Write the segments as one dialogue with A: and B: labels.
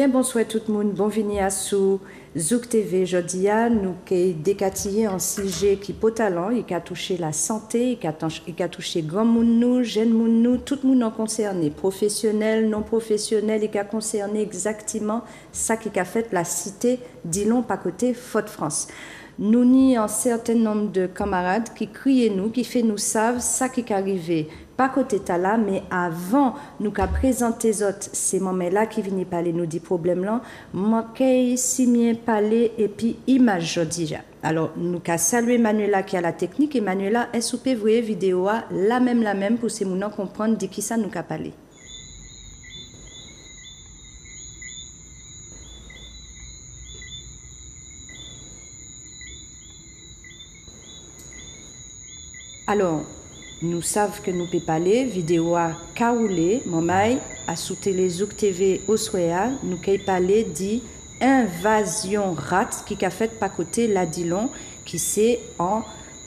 A: Bien, bonsoir tout le monde. Bienvenue à sous Zouk TV. Aujourd'hui, nous avons décatillé un sujet qui peut talent, il a touché la santé, il a touché grand monde nous, jeune monde nous, tout le monde en concerné, professionnel, non professionnel, il a concerné exactement ça qui a fait la cité d'Ilon par côté Fort-France. Nous n'y un certain nombre de camarades qui crient nous, qui fait nous savent ça qui est arrivé. Pas côté tala, mais avant nous qu'à présenter ces moments-là qui viennent parler nous des problèmes là, manquer si bien parler et puis image déjà. Alors nous qu'à saluer Manuela qui a la technique et Manuela est soupé voyez vidéo la même pour ces mounons comprendre de qui ça nous qu'à parler. Alors, nous savons que nous pouvons parler, vidéo à Kaoulé, Mamaï, à sous télé Zouk TV au Soya, nous pouvons parler d'invasion rat qui a fait par côté la Dillon, qui c'est en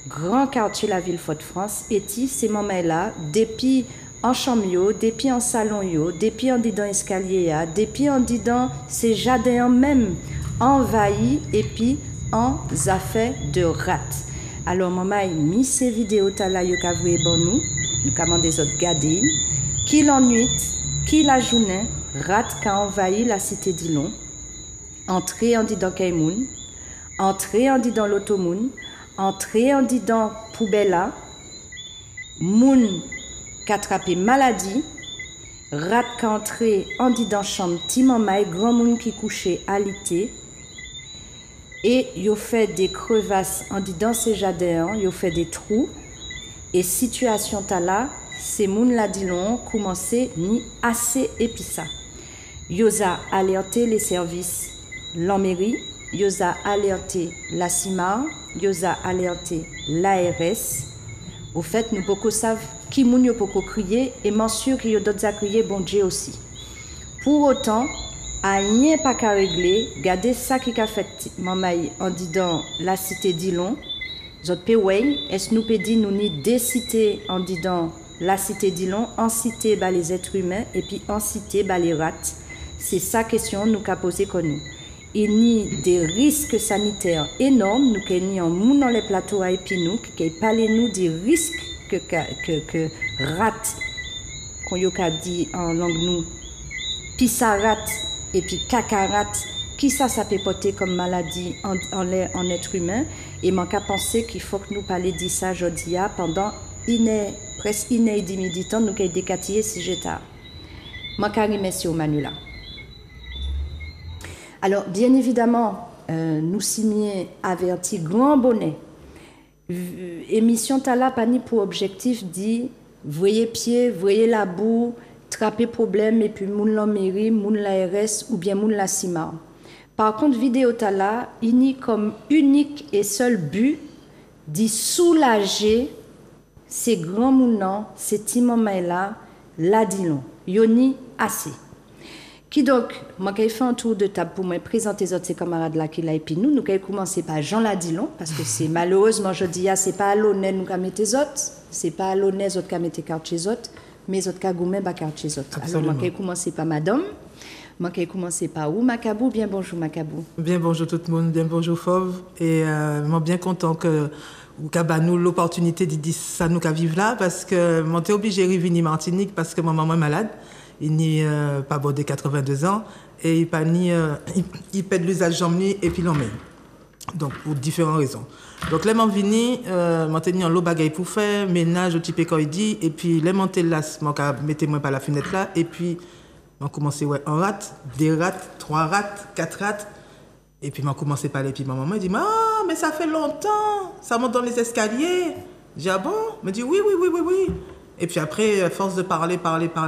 A: grand quartier la ville Fort-France, et ces moments-là, depuis en chambre, depuis en salon, depuis en dedans escalier, depuis en dedans ces jardins même envahis et puis en affaires de rats. Alors, maman, mis ces vidéos là, yo ka voué bon nous commandons des autres garder, qui l'ennuie, qui la journée, rat qu'a envahi la cité d'Ilon, entré en dit dans Kaimoun, entré en dit dans l'automoun, entré en dit dans poubella, moun qu'a attrapé maladie, rat qu'a entré en dit dans chambre, ti mamay, grand moun qui couchait à l'été. Et ils fait des crevasses en dit dans ces jardins, ils fait des trous. Et situation ta là, ces moun la dilon commencé ni assez épissa. Ils a alerté les services, la mairie, ils a alerté la CIMAR, ils a alerté l'ARS. Au fait, nous beaucoup savent qui moun yo poko crier et m'en sûr qu'il y a d'autres à crier bon Dieu aussi. Pour autant, a rien pas qu'à régler, regardez ça qui a fait mamaï en disant la cité d'Ilon. Zot pe wey, est-ce nous peut dire nous ni des cités en disant la cité d'Ilon, en cité bah, les êtres humains et puis en cité bah, les rats. C'est ça question nous qu'a posé comme nous. Il y a des risques sanitaires énormes, nous qui ni en moun dans les plateaux à Épinou, qui parlent nous des risques que rats, qu'on y a dit en langue nous, pissarat et puis cacarat, qui ça peut porter comme maladie en être humain, et manque à penser qu'il faut que nous parlions de ça aujourd'hui pendant presque 10 minutes, nous avons décatillé si j'étais. Manque à remercier au Manuela. Alors, bien évidemment, nous signions averti grand bonnet. Émission Tala Pani pour objectif dit, voyez pied, voyez la boue, trapper problème et puis moun la mairie, moun la RS ou bien moun la CIMAR. Par contre, vidéo tala, il y a comme unique et seul but d'y soulager ces grands mounans, ces petits moments-là, la dilon. Yoni assez. Qui donc, moi qui ai fait un tour de table pour me présenter les autres camarades là qui là et puis nous avons commencé par Jean Ladilon parce que c'est malheureusement je dis c'est pas à l'honneur nous qui mettons les autres, c'est pas à l'honneur les autres qui mettons carte chez les autres. Mais autres cas gourmet ba quartier autres. Alors moi qui commencer par madame, moi qui commencer par où Macabou, bien bonjour Macabou.
B: Bien bonjour tout le monde, bien bonjour Fauve et moi bien content que ou nous l'opportunité de dire ça nous qu'à vivre là parce que moi t'es obligé de revenir Martinique parce que ma maman est malade, il n'est pas bon de 82 ans et il pas ni il perd l'usage jambes et puis l'emmène. Donc pour différentes raisons. Donc les vini maintenir l'eau bagaille pour faire ménage au type quand il dit et puis les monter là mettez-moi par la fenêtre là et puis on commencé ouais un rat, deux rats, trois rats, quatre rats et puis on commencé par les puis ma maman dit ah mais ça fait longtemps, ça monte dans les escaliers. J'ai ah bon, me dit oui. Et puis après force de parler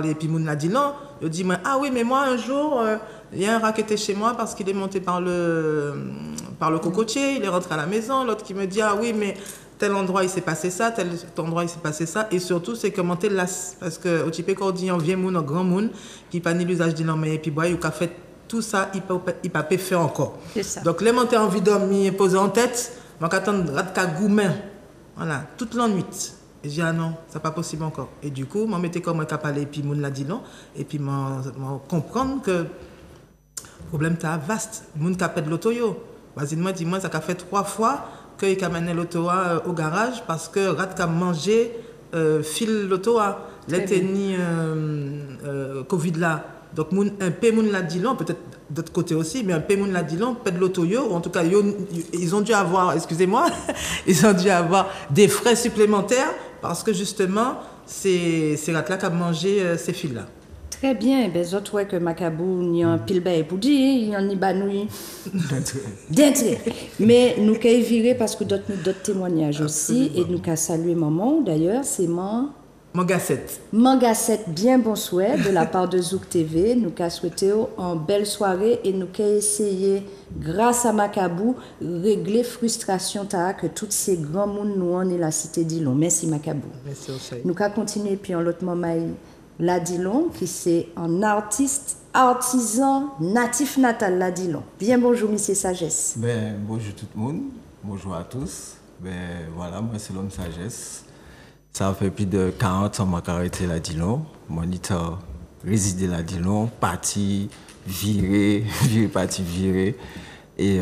B: et puis moun l'a dit non, je dis ah oui mais moi un jour il y a un rat qui était chez moi parce qu'il est monté par le cocotier, il est rentré à la maison, l'autre qui me dit ah oui mais tel endroit il s'est passé ça, tel endroit il s'est passé ça et surtout c'est commenter las parce que au type quand on dit on vient moun en grand moun qui pas ni l'usage de l'homme et puis boy ou qu'a fait tout ça il pas faire encore. C'est ça. Donc les monter en vie d'homme m'y posé en tête, moi qu'attendre rat ka goumen. Voilà, toute la nuit. Et j'ai dit, ah non, c'est pas possible encore. Et du coup, je mettais comme un cap et puis moun l'a dit non. Et puis, je comprendre que Le problème est vaste. Le monde qui a fait l'auto, vas-y, moi, dis-moi, ça a fait 3 fois qu'il a mené l'auto au garage parce que rat a mangé fil l'auto l'éteni Covid là. Donc, un peu moun l'a dit long, peut-être d'autre côté aussi, mais un peu moun l'a dit long, peut-être l'auto ou en tout cas, ils ont dû avoir, excusez-moi, ils ont dû avoir des frais supplémentaires parce que justement, c'est rat-là qui a mangé ces fils-là.
A: Très bien, ben autres ouais que Macabou n'y a un pile bain pour dire, il y en a banoui. D'intérêt. Mais nous qu'à virer parce que d'autres témoignages aussi et nous qu'à saluer maman d'ailleurs, c'est
B: Mangassette.
A: Mangassette, bien bon souhait de la part de Zouk TV. Nous qu'à souhaiter en belle soirée et nous qu'à essayer, grâce à Macabou, régler frustration que tous ces grands mondes nous en est la cité d'Ilon. Merci Macabou.
B: Merci aussi.
A: Nous qu'à continuer puis en l'autre moment, Ladilon, qui c'est un artiste, artisan, natif natal Ladilon. Bien bonjour, monsieur Sagesse.
C: Ben, bonjour tout le monde, bonjour à tous. Ben, voilà, moi c'est l'homme Sagesse. Ça fait plus de 40 ans que j'ai arrêté Ladilon. Mon état résidé Ladilon, parti, viré, parti, viré. Et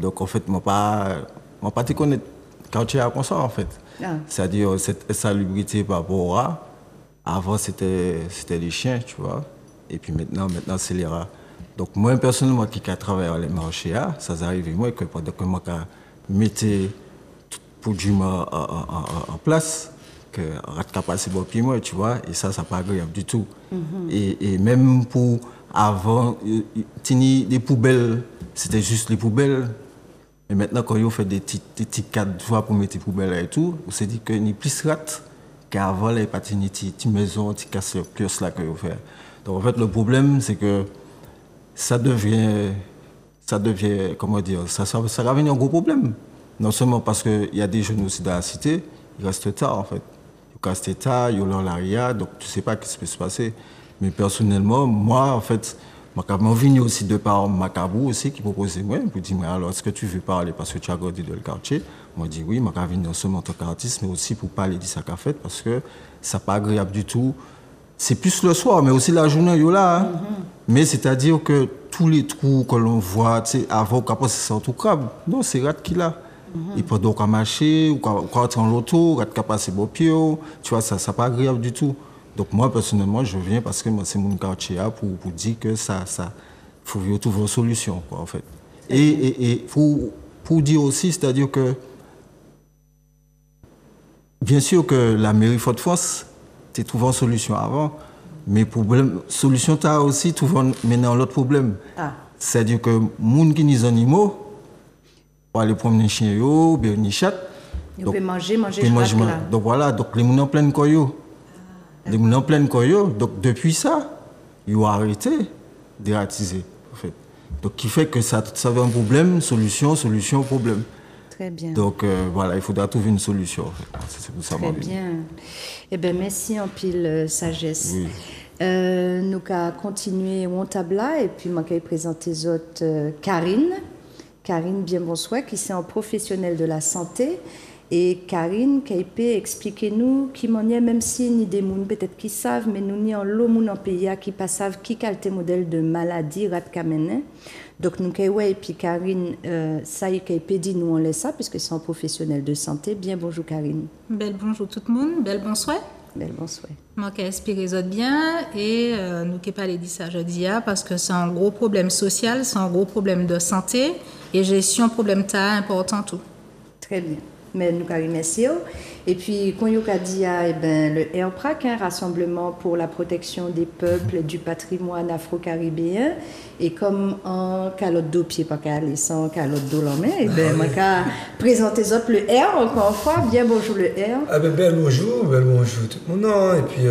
C: donc en fait, moi pas connaître quartier à ça en fait. Ah. C'est-à-dire cette insalubrité par rapport à avant, c'était les chiens, tu vois. Et puis maintenant c'est les rats. Donc, moi, personnellement, qui a travaillé les marchés, ça arrive, moi, que pendant que moi, mettais tout pour du en place, que rat qui a passé bon pied, moi, tu vois. Et ça pas agréable du tout. Et même pour avant, des poubelles, c'était juste les poubelles. Et maintenant, quand ils ont fait des petits cadres pour mettre les poubelles et tout, on s'est dit qu'il y a plus de rats. Qu'avant, il n'y a pas de petite maison, de casse plus là que vous faites. Donc en fait, le problème, c'est que ça devient, comment dire, ça va devenir un gros problème. Non seulement parce qu'il y a des jeunes aussi dans la cité, ils restent tard en fait. Ils restent tard, ils ont leur l'aria, donc tu ne sais pas ce qui peut se passer. Mais personnellement, moi, en fait, je venu aussi de par Macabou aussi qui proposait moi, pour dire alors est-ce que tu veux parler parce que tu as grandi dans le quartier. Moi je dis oui, je venu non seulement en tant qu'artiste mais aussi pour parler de ça qu'a fait parce que ça n'est pas agréable du tout. C'est plus le soir mais aussi la journée là. Hein. Mais c'est-à-dire que tous les trous que l'on voit, avant qu'après c'est ça tout crabe. Non, c'est rat qui là. Et pendant qu'on marcher ou qu'on rentre en l'auto, rat qui passe beau pied, tu vois ça n'est pas agréable du tout. Donc moi, personnellement, je viens parce que c'est mon quartier pour dire que ça faut trouver une solution, quoi, en fait. Et pour dire aussi, c'est-à-dire que, bien sûr que la mairie Fort-de-France, tu trouves une solution avant, mais solution, tu as aussi trouvé maintenant l'autre problème. Ah. C'est-à-dire que les gens qui ont des animaux, pour aller promener un chien ou bien une chatte,
A: ils peuvent manger là.
C: Donc voilà, donc les gens en plein coyo. Les gens en pleine coyo, donc depuis ça, ils ont arrêté de ratiser, en fait. Donc, qui fait que ça avait un problème, solution, problème.
A: Très bien.
C: Donc, voilà, il faudra trouver une solution, en fait. C'est pour ça.
A: Très bien. Eh bien, merci en pile, Sagesse.
C: Oui.
A: Nous allons continuer au tabla et puis, je vais présenter les autres Karine. Karine, bien bonsoir, qui est en professionnel de la santé. Et Karine, qui peut expliquer nous qui m'en est, même si ni des gens peut-être qui savent, mais nous n'y en l'eau en pays qui pas savent qui qualité modèle de maladie rat kamene. Donc nous ouais et puis Karine, ça y est qui peut dire nous on laisse ça puisque c'est un professionnel de santé. Bien bonjour Karine.
D: Belle bonjour tout le monde, belle bonsoir.
A: Belle bonsoir.
D: Moi qui inspire les autres bien et nous qui pas les dit ça je dis parce que c'est un gros problème social, c'est un gros problème de santé et gestion problème ta important tout.
A: Très bien. Mais nous remercions. Et puis, quand on a dit le AirPrac, Rassemblement pour la protection des peuples et du patrimoine afro-caribéen, et comme en calotte d'eau pied, pas qu'à aller sans calotte d'eau en main, et ben, moi, présenter les autres le Air encore une fois. Bien bonjour le Air.
E: Ah ben, bel bonjour tout le monde. Et puis.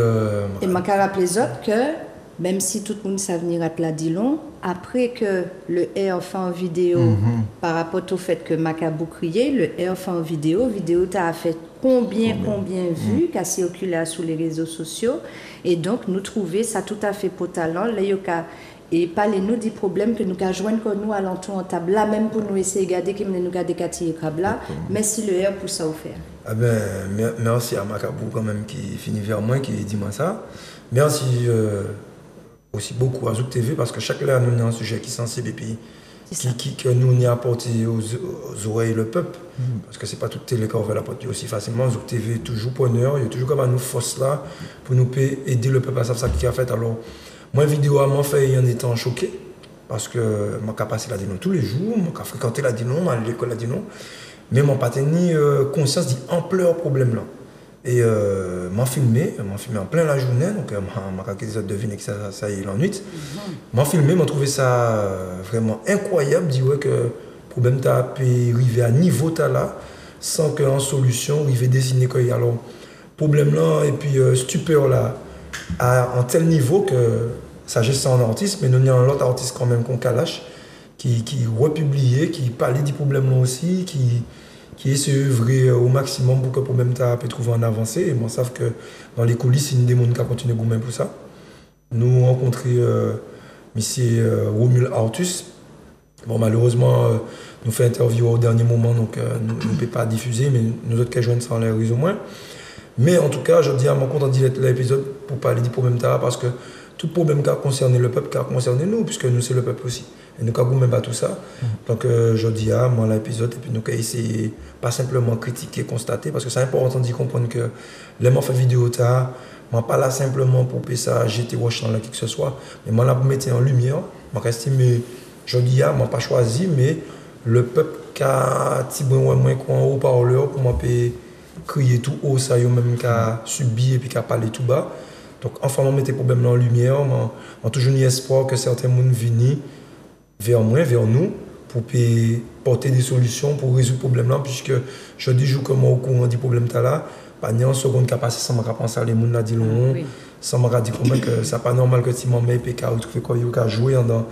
A: Et moi, rappeler les autres que. Même si tout le monde sait venir à Ladilon, après que le air fait en vidéo, par rapport au fait que Macabou criait, le air fait en vidéo t'a fait combien vu, qu'a circulé sur les réseaux sociaux, et donc nous trouver ça tout à fait pour talent, là et parlez-nous des problèmes que nous avons joindre que nous alentour en table, là même pour nous essayer de garder qui nous garder quartier crab là, merci le air pour ça offert.
E: Ah ben merci à Macabou quand même qui finit vers moi qui dit moi ça. Merci aussi beaucoup à Zouk TV parce que chaque là, nous avons un sujet qui est sensible et puis
A: C'est ça.
E: que nous on y apporté aux oreilles le peuple. Parce que c'est pas toute télé qu'on va l'apporter aussi facilement. Zouk TV est toujours preneur, il y a toujours comme à nous force là pour nous aider le peuple à savoir ça qui a fait. Alors, moi, vidéo à moi fait en étant choqué parce que je suis passé la Dinon tous les jours, je suis fréquenté la Dinon, je suis allé à l'école la Dinon, mais je n'ai pas tenu conscience de l'ampleur problème là. Et m'a filmé en plein la journée, donc m'a deviné que ça y est la nuit. M'a filmé, m'a trouvé ça vraiment incroyable, dit ouais que le problème t'a pu arriver à niveau t'a là, sans qu'en solution, arriver dessiner quoi. Alors, problème là, et puis stupeur là, à un tel niveau que ça geste en artiste, mais nous avons un autre artiste quand même qu'on calache, qui republié, qui parlait du problème là aussi, qui essaie d'œuvrer au maximum pour que le problème puisse trouver en avancée. Et moi, savent que dans les coulisses, il y a des gens qui continuent à goumer pour ça. Nous avons rencontré M. Romul Artus. Bon, malheureusement, nous fait interview au dernier moment, donc nous ne pouvons pas diffuser, mais nous autres qui joignent ça en l'air, au moins. Mais en tout cas, je dis à mon compte en direct l'épisode pour parler du problème parce que tout problème qui a concerné le peuple, qui a concerné nous, puisque nous, c'est le peuple aussi. Et nous ne même pas tout ça. Donc, je dis à moi l'épisode, et puis nous avons essayé, pas simplement critiquer, constater, parce que c'est important de comprendre que les gens font vidéo, je ne suis pas là simplement pour ça, jeter wash dans qui que ce soit, mais je suis là pour mettre en lumière. Je estime, je dis à moi, pas choisi, mais le peuple qui a petit moins haut-parleur pour moi crier tout haut, ça, même qui a subi et puis qui a parlé tout bas. Donc, enfin, on met des problèmes en lumière. On a toujours eu espoir que certains gens viennent vers moi, vers nous, pour porter des solutions pour résoudre le problème là, puisque je dis comme au courant du problème là, pas ni en seconde qui a passé sans me penser à les gens dit long, sans me dire comment que c'est pas normal que si mon mec peut retrouver quoi il a jouer dans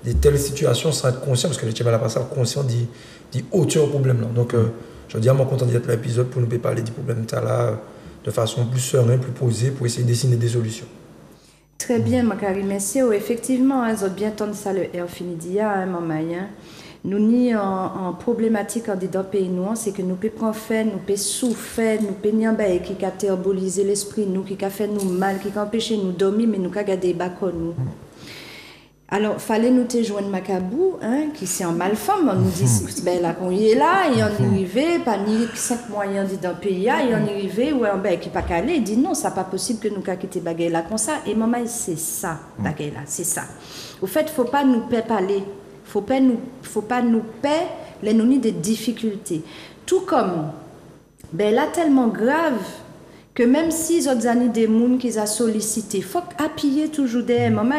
E: de telles situations sans être conscient, parce que je n'ai pas passé conscient de hauteur problème là. Donc, je dis à mon content d'être l'épisode pour nous parler du problème là de façon plus sereine, plus posée, pour essayer de dessiner des solutions.
A: Très bien, Makari, merci. Effectivement, ils ont bien entendu ça, le air fini d'hier, maman. Nous ni en problématique en dedans pays nous, c'est que nous pouvons prendre fait, nous pouvons souffrir, nous pouvons niambaye qui a terrorisé l'esprit, nous qui a fait nous mal, qui a empêché nous dormir, mais nous qui a gardé bas nous. Alors, fallait nous te joindre Macabou, qui c'est en malforme, on nous dit, ben là, qu'on y est là, et on est arrivé, pas ni 5 moyens dit dans le pays, et on est arrivé, ouais, ben, qui pas calé, il dit non, c'est pas possible que nous quitter bagay là comme ça, et maman, c'est ça, bagay là, c'est ça. Au fait, faut pas nous parler, faut pas nous paix, les nous des difficultés. Tout comme, ben là, tellement grave, que même si les autres années des gens qui ont sollicité, il faut appuyer toujours des maman.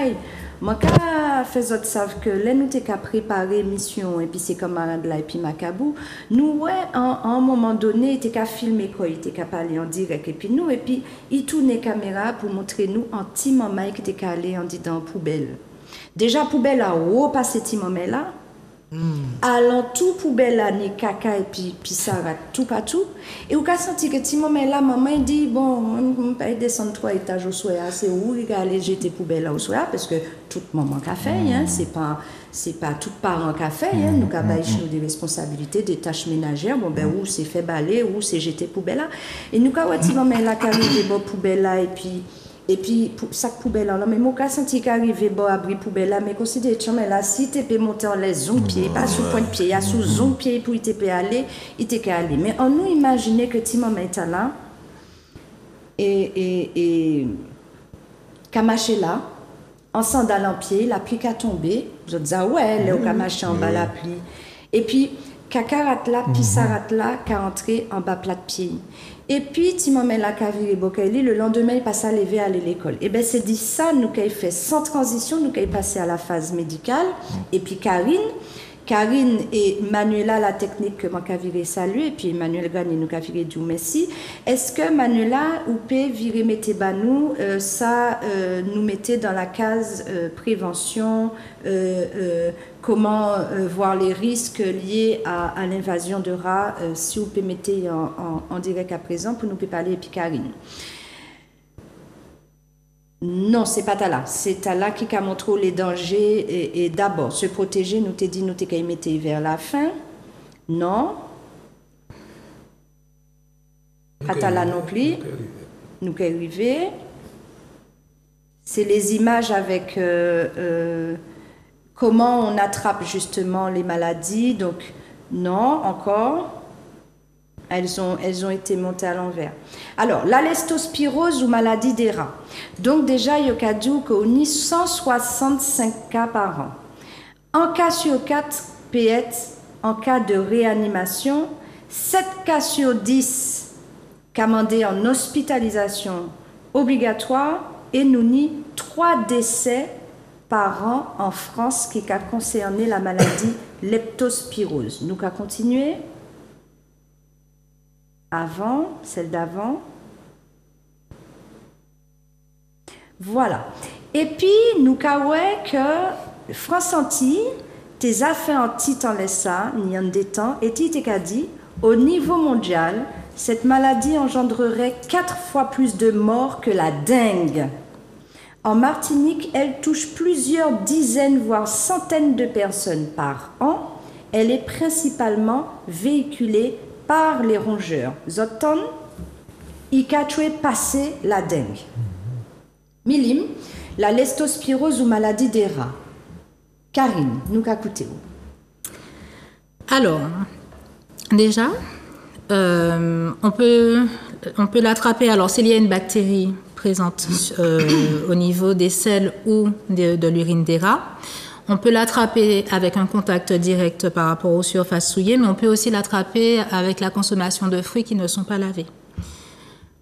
A: Moi, quand les autres savent que là, nous avons préparé mission, et puis c'est camarades là, et puis Macabou, nous, ouais, à un moment donné, ils ont filmé quoi, ils ont parlé en direct, et puis nous, et puis ils tournent les caméras pour montrer nous un petit moment qui était calé en disant poubelle. Déjà, poubelle a repassé petit moment là. Allant tout poubelle là, ni caca et puis ça va tout partout. Et vous avez senti que petit moment là, maman dit bon, je vais descendre 3 étages au soir, c'est où il va aller jeter poubelle là au soir, parce que tout maman qu'a fait, c'est pas tout parent qu'a fait, nous avons des responsabilités, des tâches ménagères, bon ben où c'est fait balayer, où c'est jeter poubelle là. Et nous avons petit moment là qui arrive des poubelle là et puis sac poubelle là, mais moi quand senti qu'arriver bon abri poubelle là, mais considère mais là si tu peux monter en les zoom pied, pas sous point de pied, il y a sous zoom pied pour tu peux aller, il t'est aller. Mais on nous imaginer que ti maman est là et camaché là en sandales en pied, la pluie a tombé, je dis ah ouais, là au camaché en bas la pluie. Et puis cacarat là, puis sarat là, qui a entré en bas plat de pied. Et puis, ti maman la cavire Bokeli, le lendemain, il passe à lever à aller à l'école. Et bien, c'est dit ça, nous qu'elle fait sans transition, nous qu'elle passé à la phase médicale. Et puis, Karine et Manuela, la technique que moi qu'avire saluer, et puis Manuel Gagne, nous qu'avire du merci. Est-ce que Manuela, ou peut virer mettez banou, ça nous mettait dans la case prévention, comment voir les risques liés à l'invasion de rats, si vous pouvez mettre en direct à présent pour nous parler et puis Karine. Non, c'est pas Tala. C'est Tala qui a montré les dangers et d'abord se protéger. Nous t'ai dit, nous t'ai qu'à mettre vers la fin. Non. Pas Tala non plus. Nous qu'à arriver. C'est les images avec comment on attrape justement les maladies. Donc, non, encore. Elles ont été montées à l'envers. Alors, la leptospirose ou maladie des rats. Donc, déjà, il y a qu'on a 165 cas par an. En cas sur 4 PET, en cas de réanimation, 7 cas sur 10 commandés en hospitalisation obligatoire et nous ni 3 décès par an en France qui a concerné la maladie leptospirose. Nous allons continuer. Avant, celle d'avant. Voilà. Et puis, nous avons que France Antilles, tes affaires en titan laissa, n'y en des temps, et tu t'es dit, au niveau mondial, cette maladie engendrerait 4 fois plus de morts que la dengue. En Martinique, elle touche plusieurs dizaines, voire centaines de personnes par an. Elle est principalement véhiculée par les rongeurs. Zoton, il a tué passé la dengue. Milim, la leptospirose ou maladie des rats. Karine, nous écoutez.
D: Alors, déjà, on peut l'attraper. Alors, s'il y a une bactérie présente au niveau des selles ou de l'urine des rats, on peut l'attraper avec un contact direct par rapport aux surfaces souillées, mais on peut aussi l'attraper avec la consommation de fruits qui ne sont pas lavés.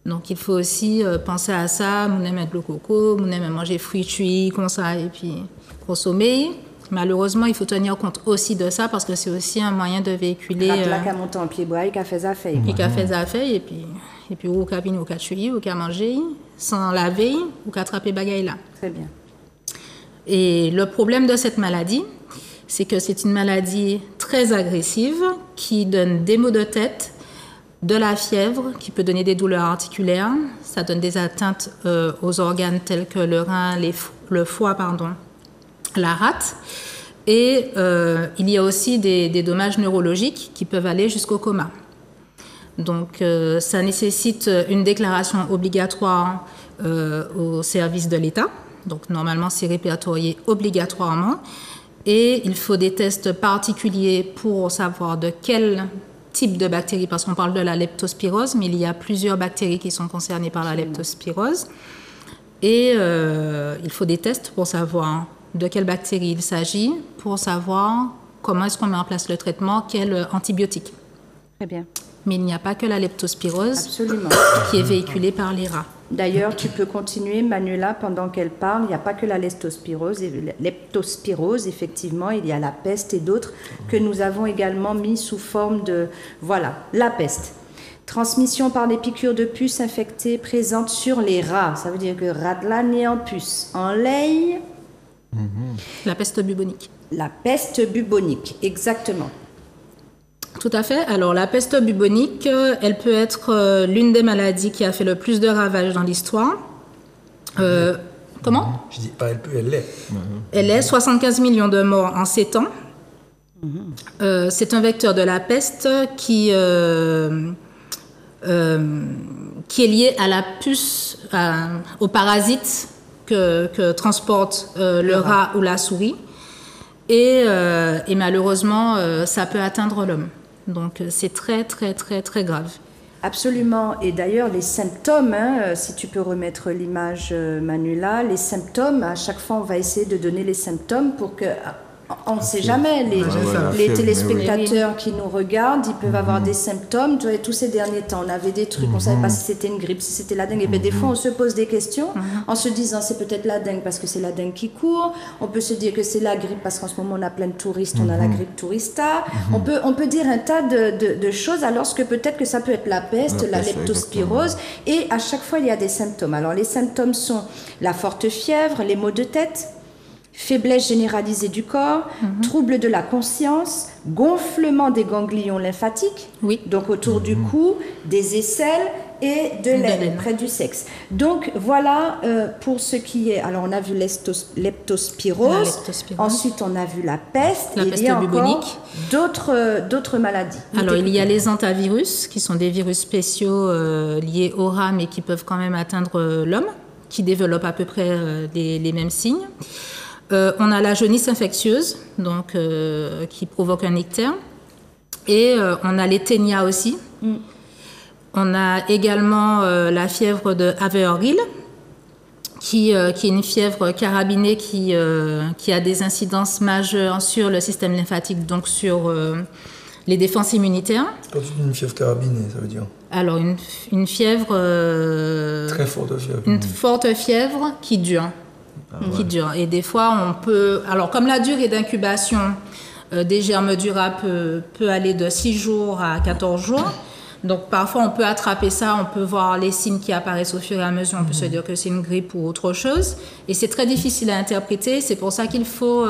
D: Donc, il faut aussi penser à ça. On aime mettre le coco, on aime manger fruits cuits, comme ça, et puis consommer. Malheureusement, il faut tenir compte aussi de ça parce que c'est aussi un moyen de véhiculer.
A: Là, qu'à monter en pied bois, qu'à faire affaire.
D: Et qu'à faire affaire, et puis ou qu'à venir, ou qu'à tuer, ou qu'à manger, sans laver, ou qu'à attraper bagaille là.
A: Très bien.
D: Et le problème de cette maladie, c'est que c'est une maladie très agressive qui donne des maux de tête, de la fièvre, qui peut donner des douleurs articulaires. Ça donne des atteintes aux organes tels que le rein, le foie, la rate. Et il y a aussi des dommages neurologiques qui peuvent aller jusqu'au coma. Donc, ça nécessite une déclaration obligatoire au service de l'État. Donc, normalement, c'est répertorié obligatoirement. Et il faut des tests particuliers pour savoir de quel type de bactéries, parce qu'on parle de la leptospirose, mais il y a plusieurs bactéries qui sont concernées par la leptospirose. Et il faut des tests pour savoir de quelle bactérie il s'agit, pour savoir comment est-ce qu'on met en place le traitement, quel antibiotique.
A: Très bien.
D: Mais il n'y a pas que la leptospirose
A: Absolument.
D: qui est véhiculée par les rats.
A: D'ailleurs, tu peux continuer, Manuela, pendant qu'elle parle. Il n'y a pas que la leptospirose, effectivement, il y a la peste et d'autres que nous avons également mis sous forme de... Voilà, la peste. Transmission par des piqûres de puces infectées présentes sur les rats. Ça veut dire que rat de la nez en puce, en lait.
D: La peste bubonique.
A: La peste bubonique, exactement.
D: Tout à fait. Alors, la peste bubonique, elle peut être l'une des maladies qui a fait le plus de ravages dans l'histoire. Comment?
E: Je dis pas elle peut, elle l'est.
D: Elle est 75 millions de morts en 7 ans. C'est un vecteur de la peste qui est lié à la puce, au parasite que transporte le rat ou la souris. Et malheureusement, ça peut atteindre l'homme. Donc, c'est très, très, très, très grave.
A: Absolument. Et d'ailleurs, les symptômes, si tu peux remettre l'image, Manuela, les symptômes, à chaque fois, on va essayer de donner les symptômes pour que... On ne sait jamais, les téléspectateurs qui nous regardent, ils peuvent avoir des symptômes. Tu vois, tous ces derniers temps, on avait des trucs, on ne savait pas si c'était une grippe, si c'était la dengue. Et bien, des fois, on se pose des questions en se disant c'est peut-être la dengue parce que c'est la dengue qui court. On peut se dire que c'est la grippe parce qu'en ce moment, on a plein de touristes, on a la grippe tourista. On peut dire un tas de choses alors que peut-être que ça peut être la peste, la leptospirose. Et à chaque fois, il y a des symptômes. Alors, les symptômes sont la forte fièvre, les maux de tête, faiblesse généralisée du corps, trouble de la conscience, gonflement des ganglions lymphatiques, donc autour du cou, des aisselles et de l'aine près du sexe. Donc voilà pour ce qui est... Alors on a vu leptospirose, ensuite on a vu la peste,
D: la peste bubonique,
A: d'autres maladies.
D: Alors il y a les hantavirus, qui sont des virus spéciaux liés aux rats, mais qui peuvent quand même atteindre l'homme, qui développent à peu près les mêmes signes. On a la jaunisse infectieuse, donc, qui provoque un ictère. Et on a les ténias aussi. On a également la fièvre de Haver-Hill, qui est une fièvre carabinée qui a des incidences majeures sur le système lymphatique, donc sur les défenses immunitaires.
E: Quand tu dis une fièvre carabinée, ça veut dire?
D: Alors, une fièvre...
E: Très forte fièvre.
D: Une forte fièvre qui dure. Qui dure. Et des fois, on peut... Alors, comme la durée d'incubation des germes durables peut aller de 6 jours à 14 jours, donc parfois on peut attraper ça, on peut voir les signes qui apparaissent au fur et à mesure, on peut se dire que c'est une grippe ou autre chose. Et c'est très difficile à interpréter, c'est pour ça qu'il faut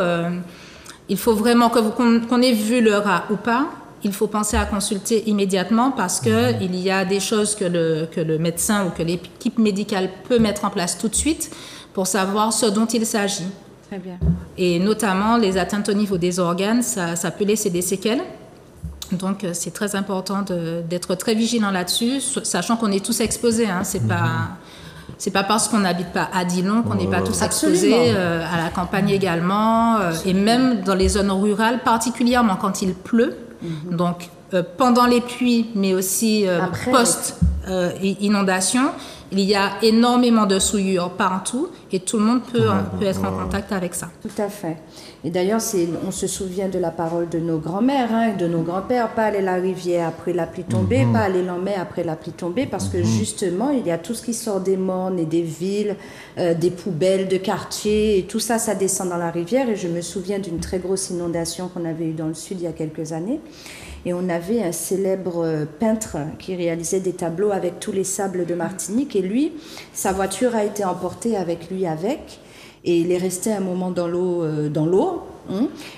D: vraiment qu'on ait vu le rat ou pas. Il faut penser à consulter immédiatement parce qu'il y a des choses que le médecin ou que l'équipe médicale peut mettre en place tout de suite pour savoir ce dont il s'agit.
A: Très bien.
D: Et notamment, les atteintes au niveau des organes, ça peut laisser des séquelles. Donc, c'est très important d'être très vigilant là-dessus, sachant qu'on est tous exposés. Hein. C'est pas parce qu'on n'habite pas à Dillon qu'on n'est pas tous exposés, à la campagne également, et même dans les zones rurales, particulièrement quand il pleut. Donc, pendant les pluies, mais aussi post-inondation, il y a énormément de souillures partout et tout le monde peut être en contact avec ça.
A: Tout à fait. Et d'ailleurs, on se souvient de la parole de nos grands-mères, hein, de nos grands-pères, pas aller la rivière après la pluie tombée, pas aller en mer après la pluie tombée, parce que justement, il y a tout ce qui sort des mornes et des villes, des poubelles de quartier, et tout ça, ça descend dans la rivière. Et je me souviens d'une très grosse inondation qu'on avait eue dans le sud il y a quelques années. Et on avait un célèbre peintre qui réalisait des tableaux avec tous les sables de Martinique. Et lui, sa voiture a été emportée avec lui et il est resté un moment dans l'eau.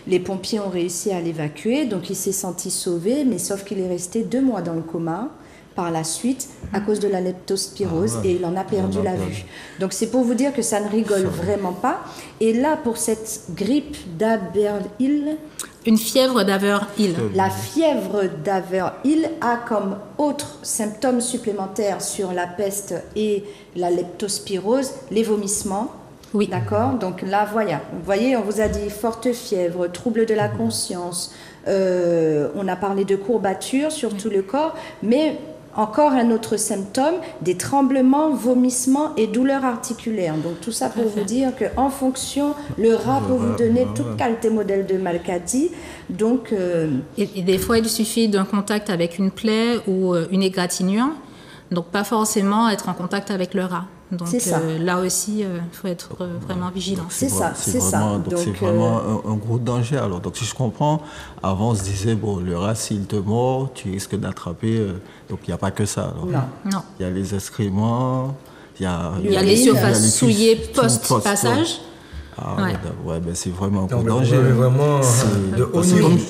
A: Les pompiers ont réussi à l'évacuer, donc il s'est senti sauvé, mais sauf qu'il est resté 2 mois dans le coma par la suite à cause de la leptospirose et il en a perdu la vue. Donc c'est pour vous dire que ça ne rigole vraiment pas. Et là, pour cette grippe d'Haver-Hill...
D: Une fièvre d'Haver-Hill.
A: La fièvre d'Haver-Hill a comme autre symptôme supplémentaire sur la peste et la leptospirose les vomissements.
D: Oui.
A: D'accord. Donc là, vous voyez, on vous a dit forte fièvre, trouble de la conscience. On a parlé de courbatures sur tout le corps, mais encore un autre symptôme, des tremblements, vomissements et douleurs articulaires. Donc tout ça pour vous dire qu'en fonction, le rat peut vous donner toute qualité modèle de maladie. Donc,
D: et des fois, il suffit d'un contact avec une plaie ou une égratignure. Donc pas forcément être en contact avec le rat. Donc là aussi, il faut être vraiment vigilant.
A: C'est ça.
C: C'est vraiment un gros danger. Alors, donc si je comprends, avant on se disait, bon, le rat, s'il te mord, tu risques d'attraper. Donc il n'y a pas que ça. Alors.
D: Non.
C: Il y a les excréments, il y a
D: les surfaces souillées post-passage.
C: C'est vraiment un gros danger.
E: Vraiment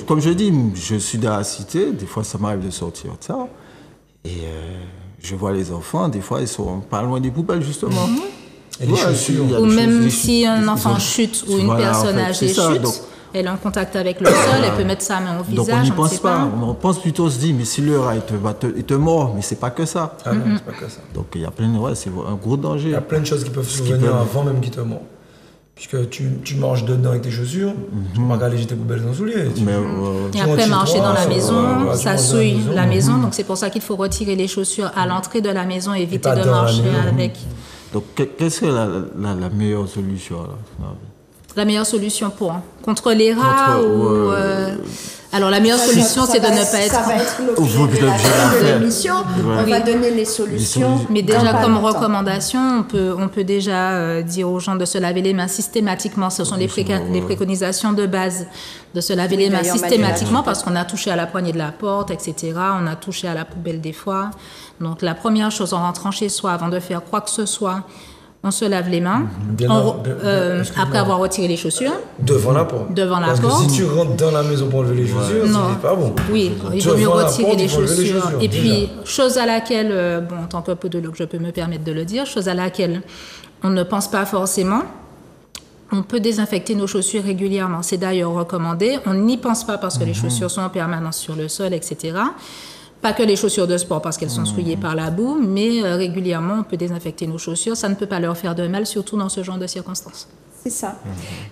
C: comme je dis, je suis dans la cité, des fois ça m'arrive de sortir de ça. Et je vois les enfants, des fois ils sont pas loin des poubelles justement.
E: Et les chaussures.
D: Ou même si un enfant chute ou une personne âgée chute, elle est en contact avec le sol, elle peut mettre sa main au visage.
C: Donc on n'y pense pas. On pense plutôt, on se dit, mais si le rat il te mord, mais c'est pas que ça.
E: Ah non, c'est pas que ça.
C: Donc il y a c'est un gros danger.
E: Il y a plein de choses qui peuvent survenir avant même qu'il te mord. Puisque tu marches dedans avec tes chaussures, tu peux pas aller jeter tes poubelles dans le soulier.
D: Et après marcher dans la maison, ça souille la maison. Donc c'est pour ça qu'il faut retirer les chaussures à l'entrée de la maison et éviter de marcher avec.
C: Donc quelle serait la meilleure solution là?
D: La meilleure solution contre les rats Alors la meilleure solution, c'est de ne pas être...
A: Ça va être l'objet de l'émission. On va donner les solutions.
D: Mais déjà, comme recommandation, on peut déjà dire aux gens de se laver les mains systématiquement. Ce sont les préconisations de base de se laver les mains systématiquement parce qu'on a touché à la poignée de la porte, etc. On a touché à la poubelle des fois. Donc la première chose en rentrant chez soi, avant de faire quoi que ce soit, on se lave les mains, après avoir retiré les chaussures.
E: Devant la porte.
D: Parce que
E: si tu rentres dans la maison pour enlever les chaussures, c'est pas bon.
D: Oui, il vaut mieux retirer les chaussures. Et puis, chose à laquelle, en tant que podologue, je peux me permettre de le dire, chose à laquelle on ne pense pas forcément, on peut désinfecter nos chaussures régulièrement. C'est d'ailleurs recommandé. On n'y pense pas parce que les chaussures sont en permanence sur le sol, etc. Pas que les chaussures de sport parce qu'elles sont souillées par la boue, mais régulièrement, on peut désinfecter nos chaussures. Ça ne peut pas leur faire de mal, surtout dans ce genre de circonstances.
A: C'est ça.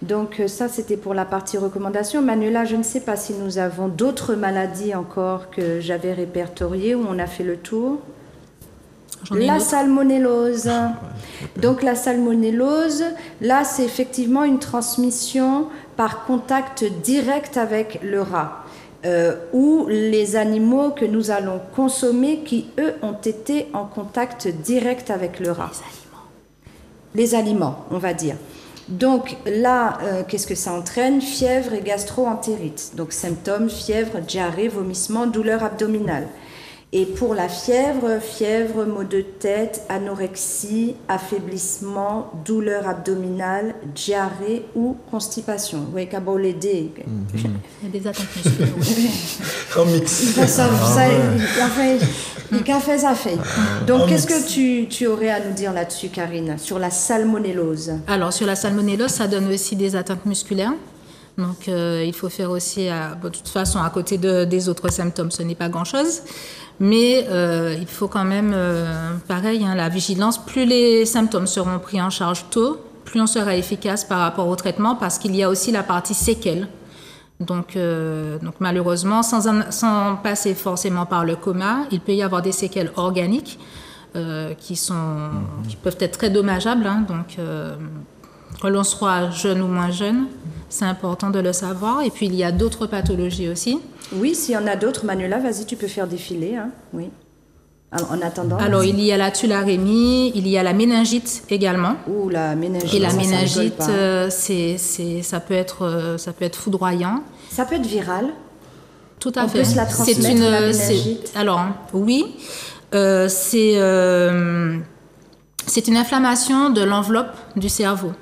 A: Donc ça, c'était pour la partie recommandation. Manuela, je ne sais pas si nous avons d'autres maladies encore que j'avais répertoriées où on a fait le tour. La salmonellose. Donc la salmonellose, là, c'est effectivement une transmission par contact direct avec le rat. Ou les animaux que nous allons consommer qui, eux, ont été en contact direct avec le rat. Les aliments, on va dire. Donc là, qu'est-ce que ça entraîne? Fièvre et gastro-entérite. Donc symptômes, fièvre, diarrhée, vomissement, douleur abdominale. Et pour la fièvre, maux de tête, anorexie, affaiblissement, douleur abdominale, diarrhée ou constipation. Oui, qu'à l'aider.
D: Il y a des attentes musculaires.
E: En mix.
A: Il a fait ça fait. Donc, qu'est-ce que tu aurais à nous dire là-dessus, Karine, sur la salmonellose?
D: Alors, sur la salmonellose, ça donne aussi des atteintes musculaires. Donc, il faut faire aussi, de toute façon, à côté des autres symptômes, ce n'est pas grand-chose. Mais il faut quand même, pareil, la vigilance. Plus les symptômes seront pris en charge tôt, plus on sera efficace par rapport au traitement, parce qu'il y a aussi la partie séquelles. Donc malheureusement, sans passer forcément par le coma, il peut y avoir des séquelles organiques qui peuvent être très dommageables. Donc, que l'on soit jeune ou moins jeune, c'est important de le savoir. Et puis, il y a d'autres pathologies aussi.
A: Oui, s'il y en a d'autres, Manuela, vas-y, tu peux faire défiler. Oui. Alors, en attendant.
D: Alors, il y a la tularhémie, il y a la méningite également.
A: Ouh, la méningite.
D: Et la méningite, ça peut être foudroyant.
A: Ça peut être viral.
D: Tout à fait.
A: On peut se la transmettre, la méningite.
D: Alors, oui. C'est une inflammation de l'enveloppe du cerveau.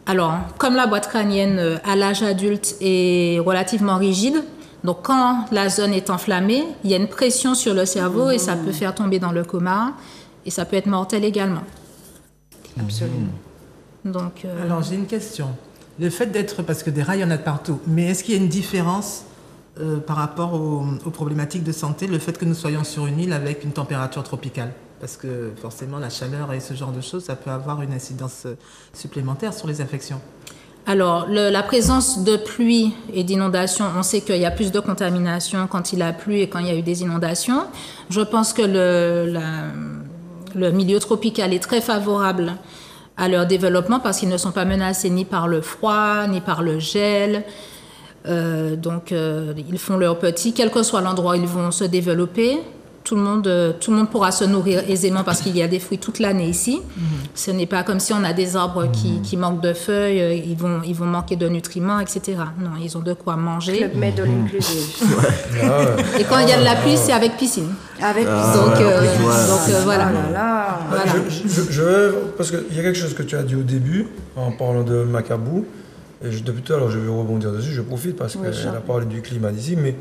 D: Alors, comme la boîte crânienne à l'âge adulte est relativement rigide, donc quand la zone est enflammée, il y a une pression sur le cerveau et ça peut faire tomber dans le coma et ça peut être mortel également.
A: Absolument.
D: Donc,
B: Alors, j'ai une question. Le fait d'être, parce que des rats, il y en a de partout, mais est-ce qu'il y a une différence par rapport aux problématiques de santé, le fait que nous soyons sur une île avec une température tropicale? Parce que forcément, la chaleur et ce genre de choses, ça peut avoir une incidence supplémentaire sur les infections.
D: Alors, la présence de pluie et d'inondations, on sait qu'il y a plus de contamination quand il a plu et quand il y a eu des inondations. Je pense que le milieu tropical est très favorable à leur développement parce qu'ils ne sont pas menacés ni par le froid, ni par le gel. Donc, ils font leur petit, quel que soit l'endroit où ils vont se développer. Tout le monde pourra se nourrir aisément parce qu'il y a des fruits toute l'année ici. Ce n'est pas comme si on a des arbres qui manquent de feuilles, ils vont manquer de nutriments, etc. Non, ils ont de quoi manger.
A: Club Med all inclusive.
D: Et quand il y a de la pluie, c'est avec piscine.
A: Avec
D: Donc voilà.
A: Voilà.
E: Parce qu'il y a quelque chose que tu as dit au début, en parlant de Macabou, et depuis tout à l'heure, je vais rebondir dessus, je profite parce qu'elle a parlé du climat d'ici, mais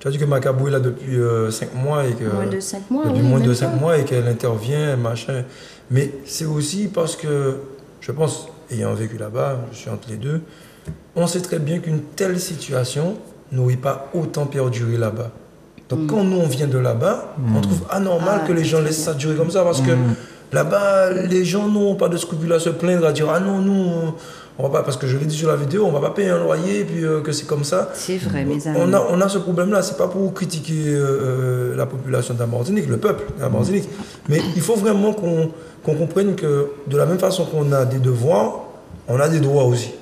E: tu as dit que Macabou est là depuis 5 mois et que
A: moins de 5 mois,
E: depuis moins de 5 mois et qu'elle intervient, machin. Mais c'est aussi parce que, je pense, ayant vécu là-bas, je suis entre les deux, on sait très bien qu'une telle situation n'aurait pas autant perduré là-bas. Donc quand nous on vient de là-bas, on trouve anormal que les gens laissent ça durer comme ça parce que là-bas, les gens n'ont pas de scrupules à se plaindre, à dire ah non, nous, on va pas, parce que je l'ai dit sur la vidéo, on va pas payer un loyer, puis que c'est comme ça.
A: C'est vrai, mes amis.
E: On a ce problème-là, c'est pas pour critiquer la population de la Martinique, le peuple de la Martinique, mais il faut vraiment qu'on comprenne que de la même façon qu'on a des devoirs, on a des droits aussi.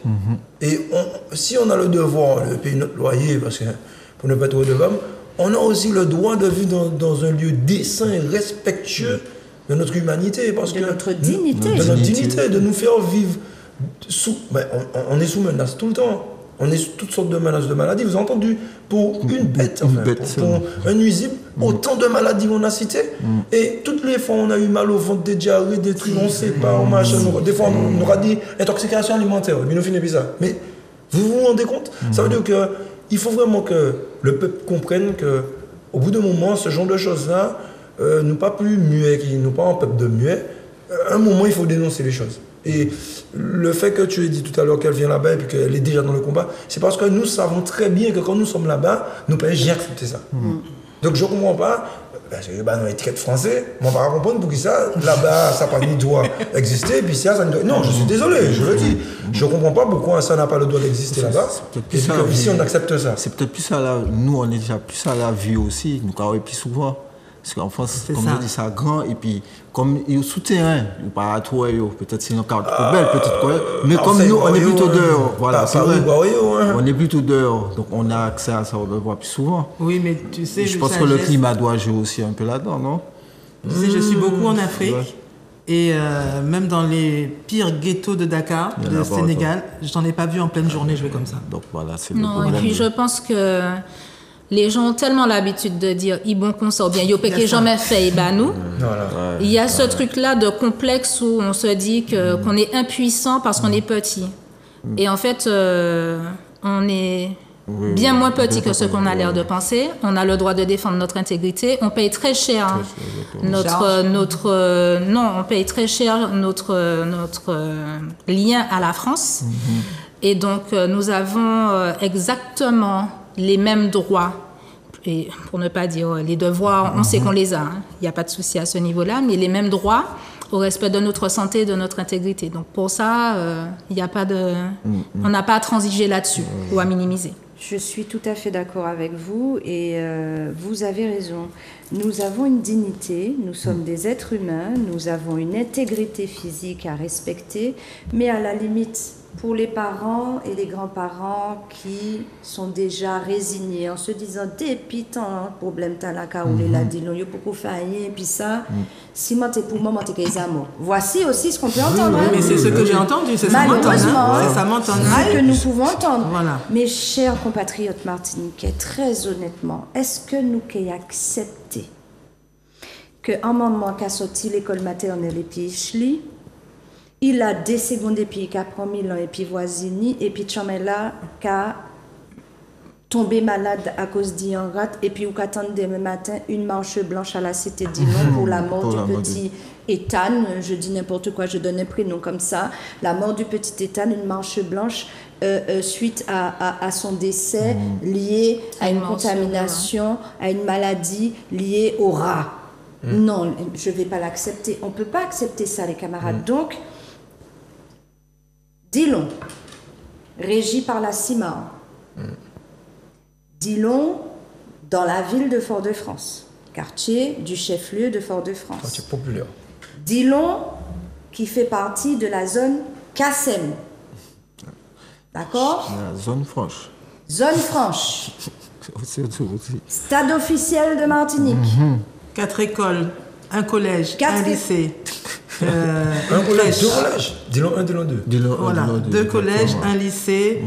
E: Et si on a le devoir de payer notre loyer, parce que pour ne pas être redevable, on a aussi le droit de vivre dans un lieu décent et respectueux de notre humanité, parce
A: de notre dignité.
E: De notre dignité, de nous faire vivre on est sous menace tout le temps. On est sous toutes sortes de menaces de maladies. Vous avez entendu, pour une bête, pour un nuisible, autant de maladies on a citées. Et toutes les fois, on a eu mal au ventre, des diarrhées, des trucs, on ne sait pas, des fois, on aura dit intoxication alimentaire, mais nous finissons ça. Mais vous vous rendez compte? Ça veut dire qu'il faut vraiment que le peuple comprenne qu'au bout d'un moment, ce genre de choses-là, nous pas plus muets, nous pas un peuple de muets. À un moment, il faut dénoncer les choses. Et le fait que tu aies dit tout à l'heure qu'elle vient là-bas et puis qu'elle est déjà dans le combat, c'est parce que nous savons très bien que quand nous sommes là-bas, nos pays, j'ai accepté ça. Donc je ne comprends pas, parce que bah, dans l'étiquette français, on ne va pas comprendre pour qui ça, là-bas, ça pas ni doit exister, puis ça ne doit... Non, je suis désolé, je le dis. Je ne comprends pas pourquoi ça n'a pas le droit d'exister là-bas, et puis ici on accepte ça.
C: C'est peut-être plus ça là, nous on est déjà plus à la vue aussi, nous travaillons plus souvent. Parce qu'en France, comme je dis, c'est grand, et puis comme il y a souterrain, ou pas à trop, peut-être c'est une carte trop belle, peut-être quoi. Mais comme nous, on est plutôt dehors. Voilà, c'est vrai. On est plutôt dehors, donc on a accès à ça, on le voit plus souvent.
B: Oui, mais tu sais,
C: je pense que le climat doit jouer aussi un peu là-dedans, non?
B: Tu sais, je suis beaucoup en Afrique, et même dans les pires ghettos de Dakar, de Sénégal, je n'en ai pas vu en pleine journée jouer comme ça.
C: Donc voilà, c'est
D: le problème. Non, et puis je pense que les gens ont tellement l'habitude de dire ils bon qu'on sort bien, yo péké jamais fait bah nous. Il y a ce truc-là de complexe où on se dit qu'on est impuissant parce qu'on est petit. Et en fait, on est bien moins petit que ce qu'on a l'air de penser. On a le droit de défendre notre intégrité. On paye très cher on paye très cher notre lien à la France. Et donc nous avons exactement les mêmes droits, et pour ne pas dire les devoirs, on sait qu'on les a, il n'y a pas de souci à ce niveau-là, mais les mêmes droits au respect de notre santé et de notre intégrité. Donc pour ça, il n'y a pas de, on n'a pas à transiger là-dessus ou à minimiser.
A: Je suis tout à fait d'accord avec vous et vous avez raison. Nous avons une dignité, nous sommes des êtres humains, nous avons une intégrité physique à respecter, mais à la limite, pour les parents et les grands-parents qui sont déjà résignés en se disant depuis tant problème t'as la ou les ladilons yo beaucoup faillir puis ça si moi t'es pour moi t'es les amours. Voici aussi ce qu'on peut entendre.
B: Oui, mais c'est ce que j'ai entendu, c'est ça m'entendre. C'est ça m'entendre.
A: Que nous pouvons entendre.
B: Voilà.
A: Mes chers compatriotes martiniquais, très honnêtement, est-ce que nous qu'ayons accepté qu'un moment qu'a sorti l'école maternelle et puis Ichli, il a des secondes et puis qu'a pris Milan et puis Voisini et puis Chamela qu'a tombé malade à cause d'Yanrat et puis ou qu'attendre demain matin une marche blanche à la cité d'Ilon pour la mort du petit Ethan, je dis n'importe quoi, je donne un prénom comme ça, la mort du petit Ethan, une marche blanche suite à son décès lié à une contamination, à une maladie liée au rat. Non, je ne vais pas l'accepter. On ne peut pas accepter ça, les camarades. Donc, Dillon, régi par la CIMAR. Dillon, dans la ville de Fort-de-France, quartier du chef-lieu de Fort-de-France.
E: Quartier populaire.
A: Dillon, qui fait partie de la zone Kassem. D'accord ?
C: La zone franche.
A: Zone franche. Stade officiel de Martinique.
B: 4 écoles, un collège, un lycée.
E: Un collège, 2 collèges. Dillon 1, Dillon 2.
B: Voilà, 2 collèges, un lycée.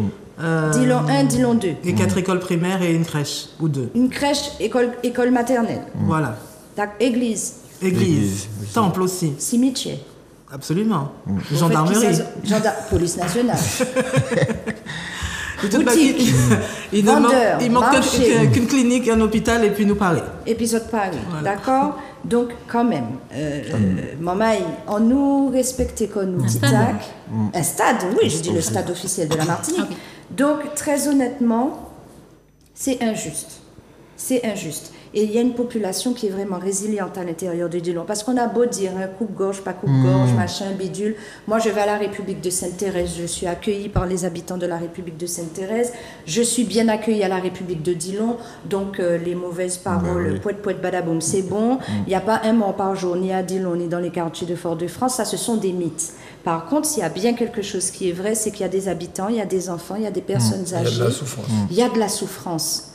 A: Dillon 1, Dillon 2.
B: Et 4 écoles primaires et une crèche, ou 2.
A: Une crèche, école maternelle.
B: Voilà.
A: Église.
B: Temple aussi.
A: Cimetière.
B: Absolument. Gendarmerie.
A: Police nationale.
B: Boutique. Il manque qu'une clinique, un hôpital et puis nous Paris.
A: Et puis Paris, voilà. D'accord. Donc quand même, maman, on nous respecte comme nous dit un stade, oui, je dis le stade officiel de la Martinique. Donc très honnêtement, c'est injuste. C'est injuste. Et il y a une population qui est vraiment résiliente à l'intérieur de Dillon. Parce qu'on a beau dire, hein, coupe-gorge, pas coupe-gorge, machin, bidule. Moi, je vais à la République de Sainte-Thérèse. Je suis accueillie par les habitants de la République de Sainte-Thérèse. Je suis bien accueillie à la République de Dillon. Donc, les mauvaises paroles, poète, badaboum, c'est bon. Il n'y a pas un mort par jour, ni à Dillon, ni dans les quartiers de Fort-de-France. Ça, ce sont des mythes. Par contre, s'il y a bien quelque chose qui est vrai, c'est qu'il y a des habitants, il y a des enfants, il y a des personnes âgées.
E: Il y a de la souffrance.
A: Il y a de la souffrance.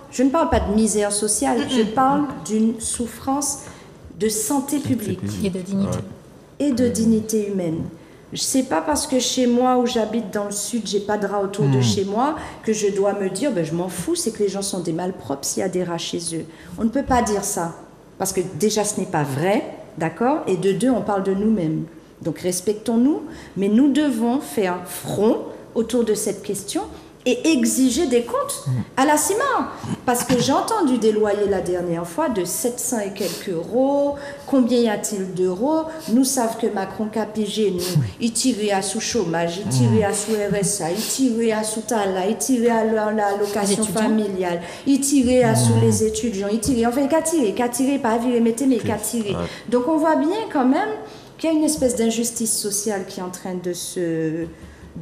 A: Je ne parle pas de misère sociale, je parle d'une souffrance de santé publique.
D: Et de dignité.
A: Et de dignité humaine. Je ne sais pas parce que chez moi, où j'habite dans le sud, j'ai pas de rats autour de chez moi, que je dois me dire, je m'en fous, c'est que les gens sont des malpropres s'il y a des rats chez eux. On ne peut pas dire ça. Parce que déjà, ce n'est pas vrai, d'accord ? Et de deux, on parle de nous-mêmes. Donc respectons-nous, mais nous devons faire front autour de cette question et exiger des comptes à la CIMA. Parce que j'ai entendu des loyers la dernière fois de 700 et quelques euros. Combien y a-t-il d'euros? Nous savons que Macron capigé, nous, il tirait à sous chômage, il tirait à sous RSA, il tirait à sous TALA, il tirait à la location familiale, il tirait à sous les étudiants, il tirait, enfin, il qu'a tiré, pas virer, mais qu'a tiré. Donc on voit bien quand même qu'il y a une espèce d'injustice sociale qui est en train de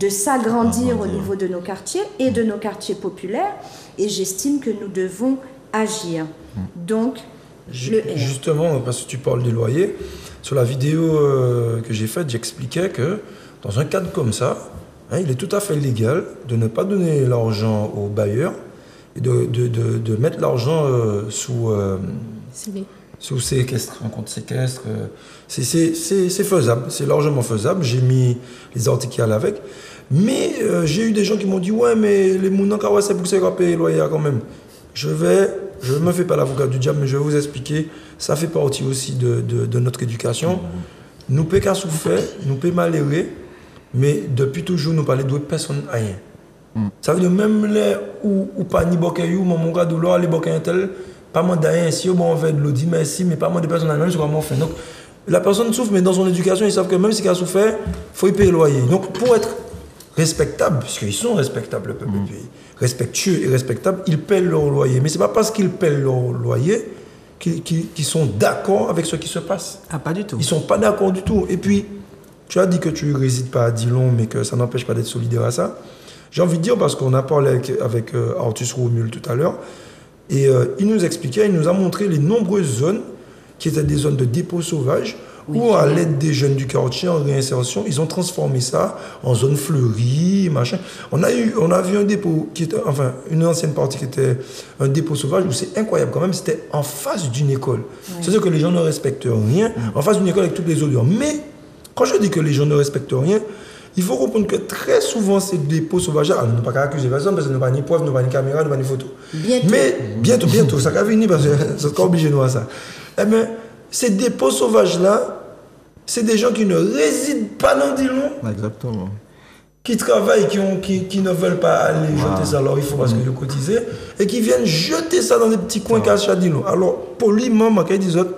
A: s'agrandir au niveau de nos quartiers et de nos quartiers populaires, et j'estime que nous devons agir. Donc,
E: justement, parce que tu parles des loyers, sur la vidéo que j'ai faite, j'expliquais que dans un cadre comme ça, il est tout à fait légal de ne pas donner l'argent aux bailleurs et de mettre l'argent sous séquestre, un compte séquestre. C'est faisable, c'est largement faisable. J'ai mis les articles qui allaient avec. Mais j'ai eu des gens qui m'ont dit ouais, mais les mounans, c'est pour ça qu'on paye le loyer quand même. Je ne me fais pas l'avocat du diable, mais je vais vous expliquer. Ça fait partie aussi de notre éducation. Nous ne pouvons qu'à souffrir, nous ne pouvons malheureux, mais depuis toujours, nous parlons de personne à rien. Ça veut dire même les ou pas ni bokayou, mon gars de l'or, les bokayou tel. Pas moi d'ailleurs, si on fait de l'eau, dit merci, mais pas moi de personnes à je comment faire. Donc, la personne souffre, mais dans son éducation, ils savent que même si elle a souffert, il faut y payer le loyer. Donc, pour être respectable, puisqu'ils sont respectables, le peuple du pays, respectueux et respectables, ils paient leur loyer. Mais ce n'est pas parce qu'ils paient leur loyer qu'ils sont d'accord avec ce qui se passe.
C: Ah, pas du tout.
E: Ils ne sont pas d'accord du tout. Et puis, tu as dit que tu ne résides pas à Dillon, mais que ça n'empêche pas d'être solidaire à ça. J'ai envie de dire, parce qu'on a parlé avec Artus Romul tout à l'heure, et il nous expliquait, il nous a montré les nombreuses zones qui étaient des zones de dépôt sauvage, où à l'aide des jeunes du quartier en réinsertion, ils ont transformé ça en zone fleurie, machin. On a vu un dépôt qui était, enfin, une ancienne partie qui était un dépôt sauvage où c'est incroyable quand même, c'était en face d'une école. C'est-à-dire que les gens ne respectent rien, en face d'une école avec toutes les odeurs. Mais quand je dis que les gens ne respectent rien, il faut comprendre que très souvent, ces dépôts sauvages, alors, nous ne pouvons pas accuser personne parce que nous n'avons pas ni preuve, nous n'avons pas ni caméra, nous n'avons pas ni photo. Mais bientôt, ça va venir parce que c'est obligé de voir ça. Eh bien, ces dépôts sauvages-là, c'est des gens qui ne résident pas dans Dillon.
C: Exactement.
E: Qui travaillent, qui ne veulent pas aller jeter ça, alors il faut parce qu'ils ont cotisé, et qui viennent jeter ça dans des petits coins cachés à Dillon. Alors, poliment, je dis autres,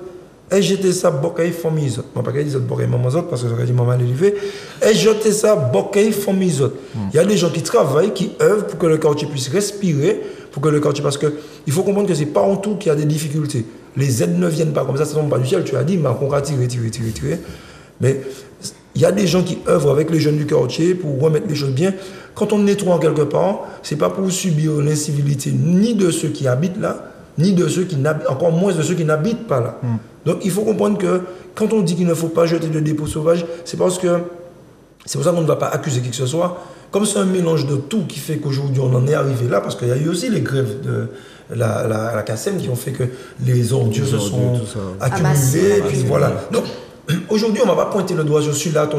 E: et jeter ça bocaille famille autres. Je ne pas dire bocaille maman autres parce que j'aurais dit maman l'élevé. Et jeter ça bocaille famille autres. Il y a des gens qui travaillent, qui œuvrent pour que le quartier puisse respirer, pour que le quartier, parce que il faut comprendre que c'est pas en tout qu'il y a des difficultés. Les aides ne viennent pas comme ça ne tombe pas du ciel. Tu as dit, mais on va tirer. Mais il y a des gens qui œuvrent avec les jeunes du quartier pour remettre les choses bien. Quand on nettoie quelque part, ce n'est pas pour subir l'incivilité ni de ceux qui habitent là, ni de ceux qui n'habitent, encore moins de ceux qui n'habitent pas là. Donc il faut comprendre que quand on dit qu'il ne faut pas jeter de dépôts sauvages, c'est parce que c'est pour ça qu'on ne va pas accuser qui que ce soit. Comme c'est un mélange de tout qui fait qu'aujourd'hui on en est arrivé là, parce qu'il y a eu aussi les grèves de la CACEM qui ont fait que les ordures se sont accumulées. Puis voilà. Donc aujourd'hui on ne va pas pointer le doigt sur celui-là,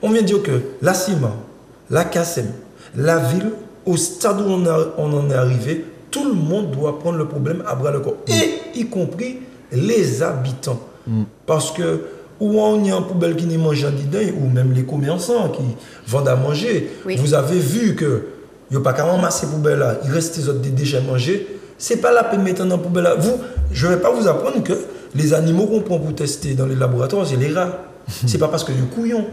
E: on vient dire que la CIMA, la CACEM, la ville, au stade où on en est arrivé, tout le monde doit prendre le problème à bras le corps, et y compris les habitants. Parce que où on y a un poubelle qui n'est mangé en dedans, ou même les commerçants qui vendent à manger, vous avez vu que il n'y a pas qu'à ramasser poubelle là, il reste des déchets mangés, c'est pas la peine de mettre dans la poubelle là. Je ne vais pas vous apprendre que les animaux qu'on prend pour tester dans les laboratoires, c'est les rats. C'est pas parce que nous couillons,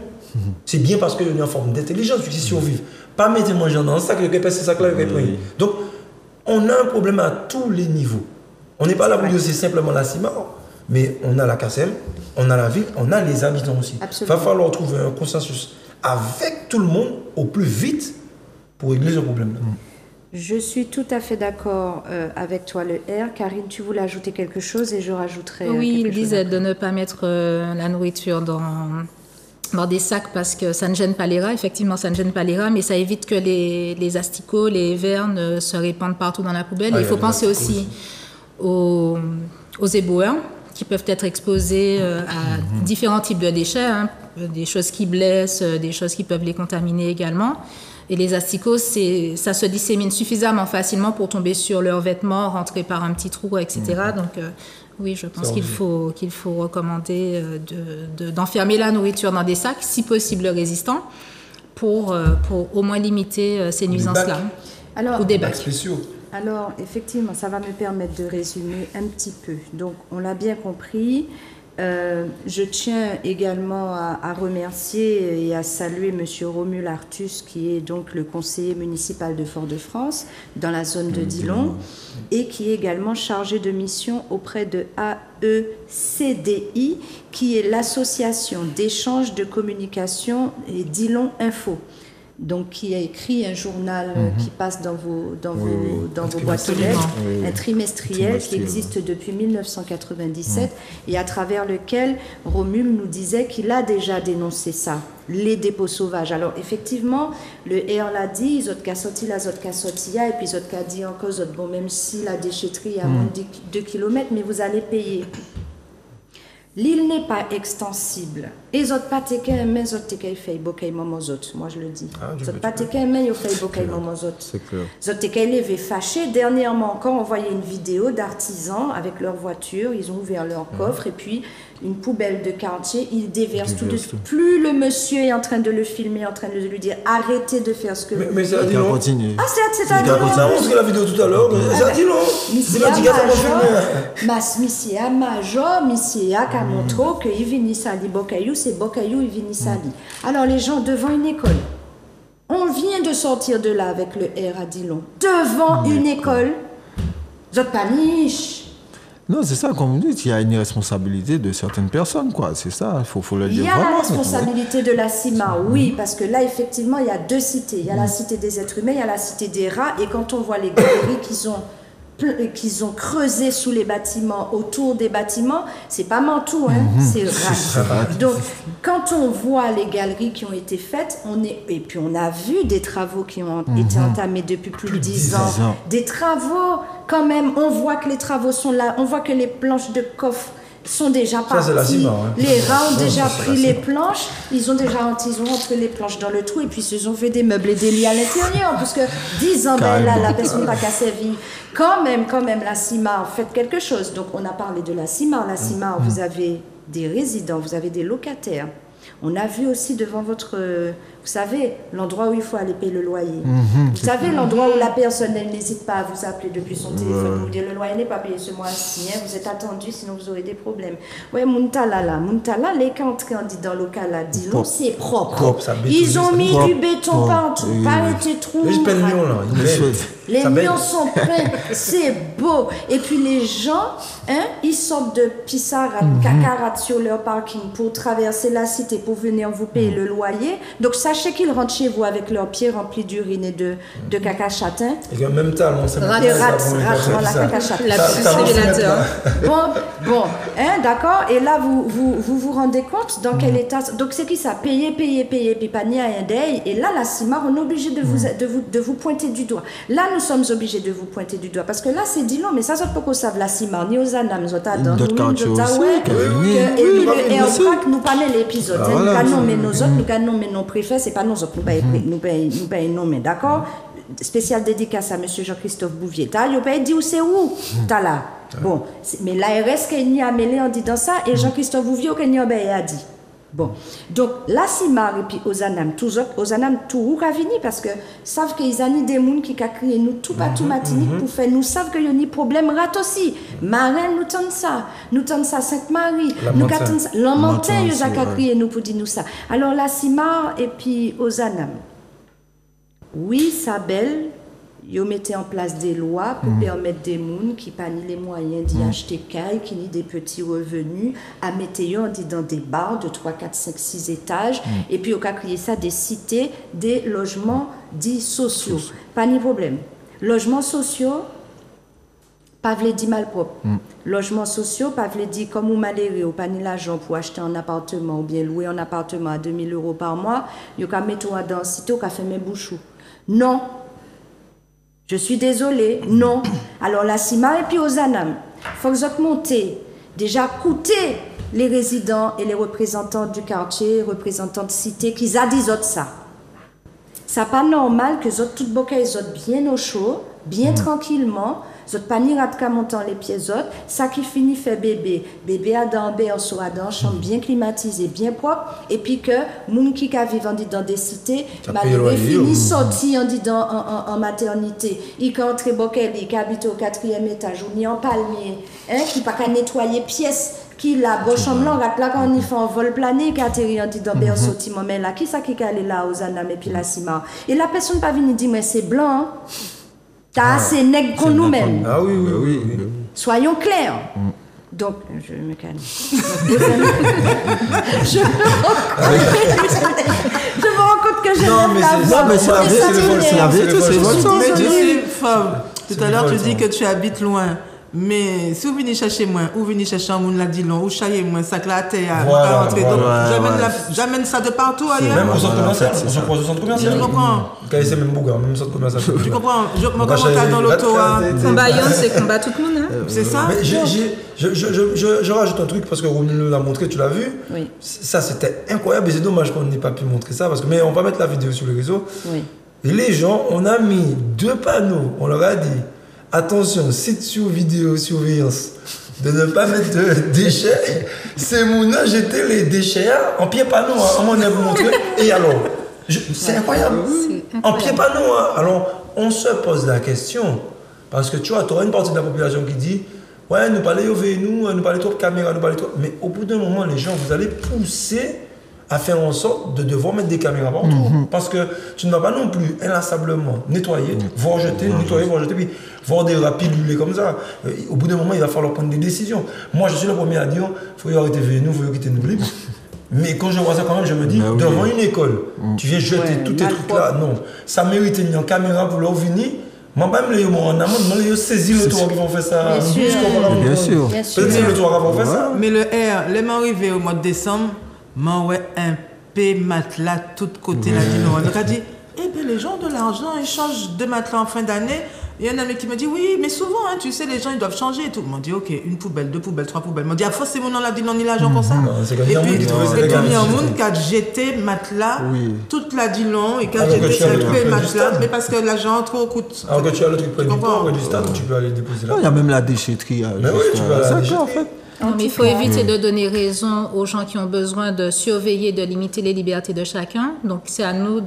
E: c'est bien parce qu'il y a une forme d'intelligence qui survivent. Pas mettre manger dans un sac, c'est ça que là, donc on a un problème à tous les niveaux. On n'est pas là pour dire c'est simplement la CIMA, mais on a la CACEM, on a la ville, on a les habitants aussi. Il va falloir trouver un consensus avec tout le monde au plus vite pour régler ce problème-là.
A: Je suis tout à fait d'accord avec toi, le R. Karine, tu voulais ajouter quelque chose et je rajouterai.
D: Oui, il disait de ne pas mettre la nourriture dans des sacs parce que ça ne gêne pas les rats. Effectivement, ça ne gêne pas les rats, mais ça évite que les asticots, les vers ne se répandent partout dans la poubelle. Il faut penser aussi aux éboueurs qui peuvent être exposés à différents types de déchets, des choses qui blessent, des choses qui peuvent les contaminer également. Et les asticots, ça se dissémine suffisamment facilement pour tomber sur leurs vêtements, rentrer par un petit trou, etc. Donc, oui, je pense qu'il faut recommander d'enfermer la nourriture dans des sacs, si possible résistants, pour au moins limiter ces nuisances-là.
A: Alors,
D: Ou des
E: Bacs
D: bacs.
E: spéciaux.
A: Alors, effectivement, ça va me permettre de résumer un petit peu. Donc, on l'a bien compris. Je tiens également à remercier et à saluer M. Romul Artus, qui est donc le conseiller municipal de Fort-de-France, dans la zone de Dillon, et qui est également chargé de mission auprès de AECDI, qui est l'association d'échange de communication et Dillon Info. Donc, qui a écrit un journal qui passe dans vos boîtes aux lettres, un trimestriel qui existe depuis 1997 et à travers lequel Romul nous disait qu'il a déjà dénoncé ça, les dépôts sauvages. Alors, effectivement, le R l'a dit, ils ont qu'à sortir là, ils ont qu'à sortir là, et puis ils ont qu'à dire encore, bon, même si la déchetterie est à moins de 2 km, mais vous allez payer. L'île n'est pas extensible. Et les autres pas tequin, mais les autres fait beaucoup de autres. Moi, je le dis. Les autres pas tequin, mais ils fait beaucoup de autres.
C: C'est clair.
A: Les autres tequin levé fâchés. Dernièrement encore, on voyait une vidéo d'artisans avec leur voiture. Ils ont ouvert leur coffre et puis une poubelle de quartier, ils déversent tout de suite. Plus le monsieur est en train de le filmer, en train de lui dire arrêtez de faire ce que vous
E: Mais ça a dit non.
C: Continue.
A: Ah, c'est à dire
E: On a montré la vidéo tout à l'heure, mais ça a dit non. C'est pas dit qu'elle a filmé.
A: Monsieur a major, monsieur a qu'à montrer qu'il vient sali Bokayou, c'est Bokayou, il vient sali. Alors les gens devant une école, on vient de sortir de là avec le R à Dillon, devant une école, vous paniche.
C: Non, c'est ça, comme vous dites, il y a une responsabilité de certaines personnes, quoi. C'est ça, il faut le dire
A: Il y a
C: vraiment.
A: la responsabilité de la CIMA, oui, parce que là, effectivement, il y a deux cités. Il y a la cité des êtres humains, il y a la cité des rats. Et quand on voit les galeries qu'ils ont creusées sous les bâtiments, autour des bâtiments, c'est pas Mantoue, hein, c'est rat. Donc, quand on voit les galeries qui ont été faites, et puis on a vu des travaux qui ont été entamés depuis plus de 10 ans. Des travaux, quand même, on voit que les travaux sont là, on voit que les planches de coffre sont déjà partis.
E: C'est la CIMA, hein.
A: Les rats ont déjà pris les planches, ils ont rentré les planches dans le trou et puis ils ont fait des meubles et des lits à l'intérieur, parce que 10 ans, ben là, la personne n'a qu'à servir. Quand même, la CIMA, faites quelque chose. Donc, on a parlé de la CIMA. La CIMA, vous avez des résidents, vous avez des locataires. On a vu aussi devant votre... vous savez, l'endroit où il faut aller payer le loyer. Vous savez, l'endroit où la personne, elle n'hésite pas à vous appeler depuis son téléphone pour vous dire le loyer n'est pas payé ce mois-ci, hein, vous êtes attendu, sinon vous aurez des problèmes. Ouais, Muntala, les cas entrés dans le local là, Dillon, c'est propre. Ils ont mis du béton partout, pas été trop.
E: Les peignons, là.
A: Les murs sont peints, c'est beau. Et puis les gens, hein, ils sortent de Pissarrat, Cacarat sur leur parking pour traverser la cité, pour venir vous payer le loyer. Donc sachez qu'ils rentrent chez vous avec leurs pieds remplis d'urine et de caca châtain.
E: Et en même temps, on s'est
A: la caca châtain. Bon, hein, d'accord. Et là, vous rendez compte dans quel état. Donc c'est qui ça? Payer, puis pas ni à un day. Et là, la CIMA, on est obligé de vous pointer du doigt. Là, nous sommes obligés de vous pointer du doigt. Parce que là, c'est Dillon, mais ça, ça peut qu'on savent la CIMA, ni aux Anam, ni aux Tadans, ni aux et puis le Aircrack nous parle l'épisode. Nous gagnons mais nos autres, nous gagnons mais nos préfets, c'est pas nos autres, nous payons nos mais d'accord. Spécial dédicace à M. Jean-Christophe Bouvier. Il n'a pas dit où c'est où, t'as là. Bon, mais l'ARS qui est mêlé en disant ça, et Jean-Christophe Bouvier qui a dit. Bon, donc la CIMAR et puis Ozanam, tout Ravini, parce que savent qu'ils ont des gens qui ont crié nous tout partout matinique pour faire, nous savent qu'il y a des problèmes rat aussi. Marin, nous tendons ça, Sainte-Marie, nous tendons ça, Lamantin, ils ont crié nous pour dire nous ça. Alors la CIMAR et puis Ozanam, oui, ça belle. Ils mettaient en place des lois pour permettre des gens qui n'ont pas les moyens d'y acheter caille, qui n'ont des petits revenus, à mettre dans des bars de 3, 4, 5, 6 étages, et puis au cas crier ça des cités, des logements dits sociaux. Pas de problème. Logements sociaux, pas veut dire mal propre. Logements sociaux, pas veut dire comme vous malheureux, ou pas ni l'argent pour acheter un appartement, ou bien louer un appartement à 2 000 € par mois, vous pouvez mettre dans la cité, vous pouvez faire mes bouchons. Non. Je suis désolée, non. Alors la CIMA et puis aux ANAM, il faut que vous montez, déjà coûter les résidents et les représentants du quartier, représentants de cité, qu'ils a dit ça. C'est pas normal que vous tout bokeh bien au chaud, bien tranquillement, Zot pas ni rat ka montant les pieds autres, ça qui finit fait bébé. Bébé a dans en soit dans chambre bien climatisée, bien propre, et puis que moun qui ka vivre dans des cités, malgré fini sorti en dit en maternité, il ka entre bokel, il habite au 4e étage, ou ni en palmier, hein, qui pas qu'à nettoyer pièces qui la bon chambre là quand on y fait un vol plané qui atterrit en dit dans berceau ti moment là qui ça qui allé là aux anam et puis la ciment et la personne pas venir dire mais c'est blanc t'as assez nègre qu'on nous-mêmes.
E: Ah oui.
A: Soyons clairs. Donc, je me calme. Je me rends compte que je
C: Non, mais c'est la vérité, c'est votre
B: Mais tu sais, femme, tout à l'heure tu dis que tu habites loin. Mais si vous venez chercher moi, ou venez chercher un monde là dit long, ou chailler moi, ça là terre,
E: Voilà,
B: rentrer donc j'amène ça de partout ailleurs.
E: Même au centre commercial, je crois au centre commercial.
B: Tu comprends?
E: Quand c'est même Bouga, même centre commercial.
B: Tu comprends? Moi quand on dans l'auto,
D: Combattant, c'est combat tout le monde. Hein.
B: c'est ça?
E: Mais je rajoute un truc parce que Romy nous l'a montré, tu l'as vu?
A: Oui.
E: Ça c'était incroyable et c'est dommage qu'on n'ait pas pu montrer ça parce que mais on va mettre la vidéo sur les réseaux.
A: Oui.
E: Et les gens, on a mis 2 panneaux, on leur a dit attention, site sur vidéosurveillance de ne pas mettre de déchets. C'est mon a jeté les déchets en pied panneau, on m'en a montré. Et alors, c'est incroyable. En pied panneau, alors on se pose la question parce que tu vois, tu auras une partie de la population qui dit ouais, nous parlons nous parlons trop de caméras, nous parlons trop. Mais au bout d'un moment, les gens, vous allez pousser à faire en sorte de devoir mettre des caméras partout. Parce que tu ne vas pas non plus inlassablement nettoyer, voir jeter, nettoyer, voir jeter, puis voir des rats pilulés comme ça. Au bout d'un moment, il va falloir prendre des décisions. Moi, je suis le premier à dire, il faut arrêter de nous, il faut quitter nous libres. Mais quand je vois ça quand même, je me dis, devant une école, tu viens jeter tous tes trucs là, non. Ça mérite une caméra pour leur venir. Moi, même les en amont, je saisis le tour qui vont faire ça.
C: Bien sûr.
E: Peut-être c'est le tour qui vont faire ça.
B: Mais le R, les m'en arrivé au mois de décembre, m'en ouais un P matelas tout côté là dit non. Donc a dit eh ben les gens de l'argent ils changent de matelas en fin d'année. Il y a un ami qui me dit oui mais souvent hein, tu sais les gens ils doivent changer et tout. M'ont dit ok une poubelle, 2 poubelles, 3 poubelles. M'ont dit ah forcément on a dit non ni l'argent pour ça.
E: Et
B: puis il y a un monde qui a jeté matelas toute la dit long et qui a jeté un P matelas mais parce que l'argent trop coûte.
E: Alors que tu as le truc près du port, du stade, tu peux aller déposer là.
C: Il y a même la déchetterie.
E: Mais oui, tu peux aller à la déchetterie.
C: en fait.
D: Non, mais il faut éviter de donner raison aux gens qui ont besoin de surveiller, de limiter les libertés de chacun. Donc c'est à nous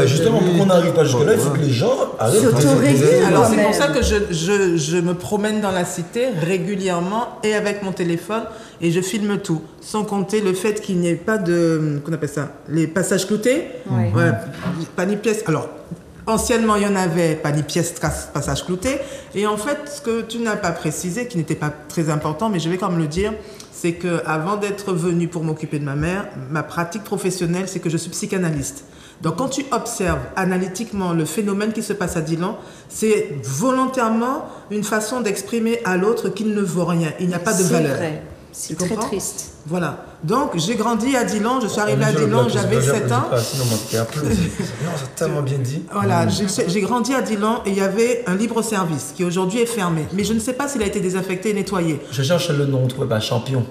E: justement, pour qu'on n'arrive pas jusque-là, il faut que les gens arrêtent de
A: s'autoréguler.
B: Alors c'est pour ça que je me promène dans la cité régulièrement et avec mon téléphone et je filme tout. Sans compter le fait qu'il n'y ait pas de... Qu'on appelle ça? Les passages cloutés. Ouais, pas ni pièce. Alors... Anciennement, il y en avait, pas ni pièce, trace, passage clouté. Et en fait, ce que tu n'as pas précisé, qui n'était pas très important, mais je vais quand même le dire, c'est qu'avant d'être venue pour m'occuper de ma mère, ma pratique professionnelle, c'est que je suis psychanalyste. Donc, quand tu observes analytiquement le phénomène qui se passe à Dillon, c'est volontairement une façon d'exprimer à l'autre qu'il ne vaut rien. Il n'y a pas de valeur.
A: Vrai. C'est très triste.
B: Voilà. Donc, j'ai grandi à Dillon, je suis arrivée à Dillon, j'avais 7 ans.
E: Non, c'est tellement bien dit.
B: Voilà, j'ai grandi à Dillon et il y avait un libre-service qui aujourd'hui est fermé. Mais je ne sais pas s'il a été désinfecté et nettoyé.
E: Je cherche le nom, on trouve pas Champion.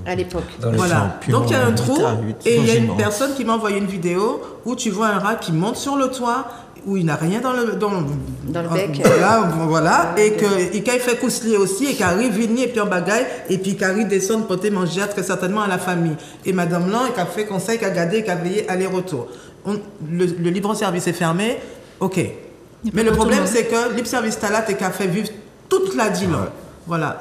A: À l'époque.
B: Voilà. Donc il y a un trou et il y a une personne qui m'a envoyé une vidéo où tu vois un rat qui monte sur le toit où il n'a rien dans le
A: bec.
B: Voilà, et qu'il fait couslier aussi et qu'il arrive venir et puis en bagaille et puis qu'il arrive descendre pour manger très certainement à la famille. Et Madame Lan, qui a fait conseil, qui a gardé, qui a veillé aller-retour. Le libre-service est fermé, ok. Mais le problème c'est que libre-service Talat et qui a fait vivre toute la Dillon. Voilà,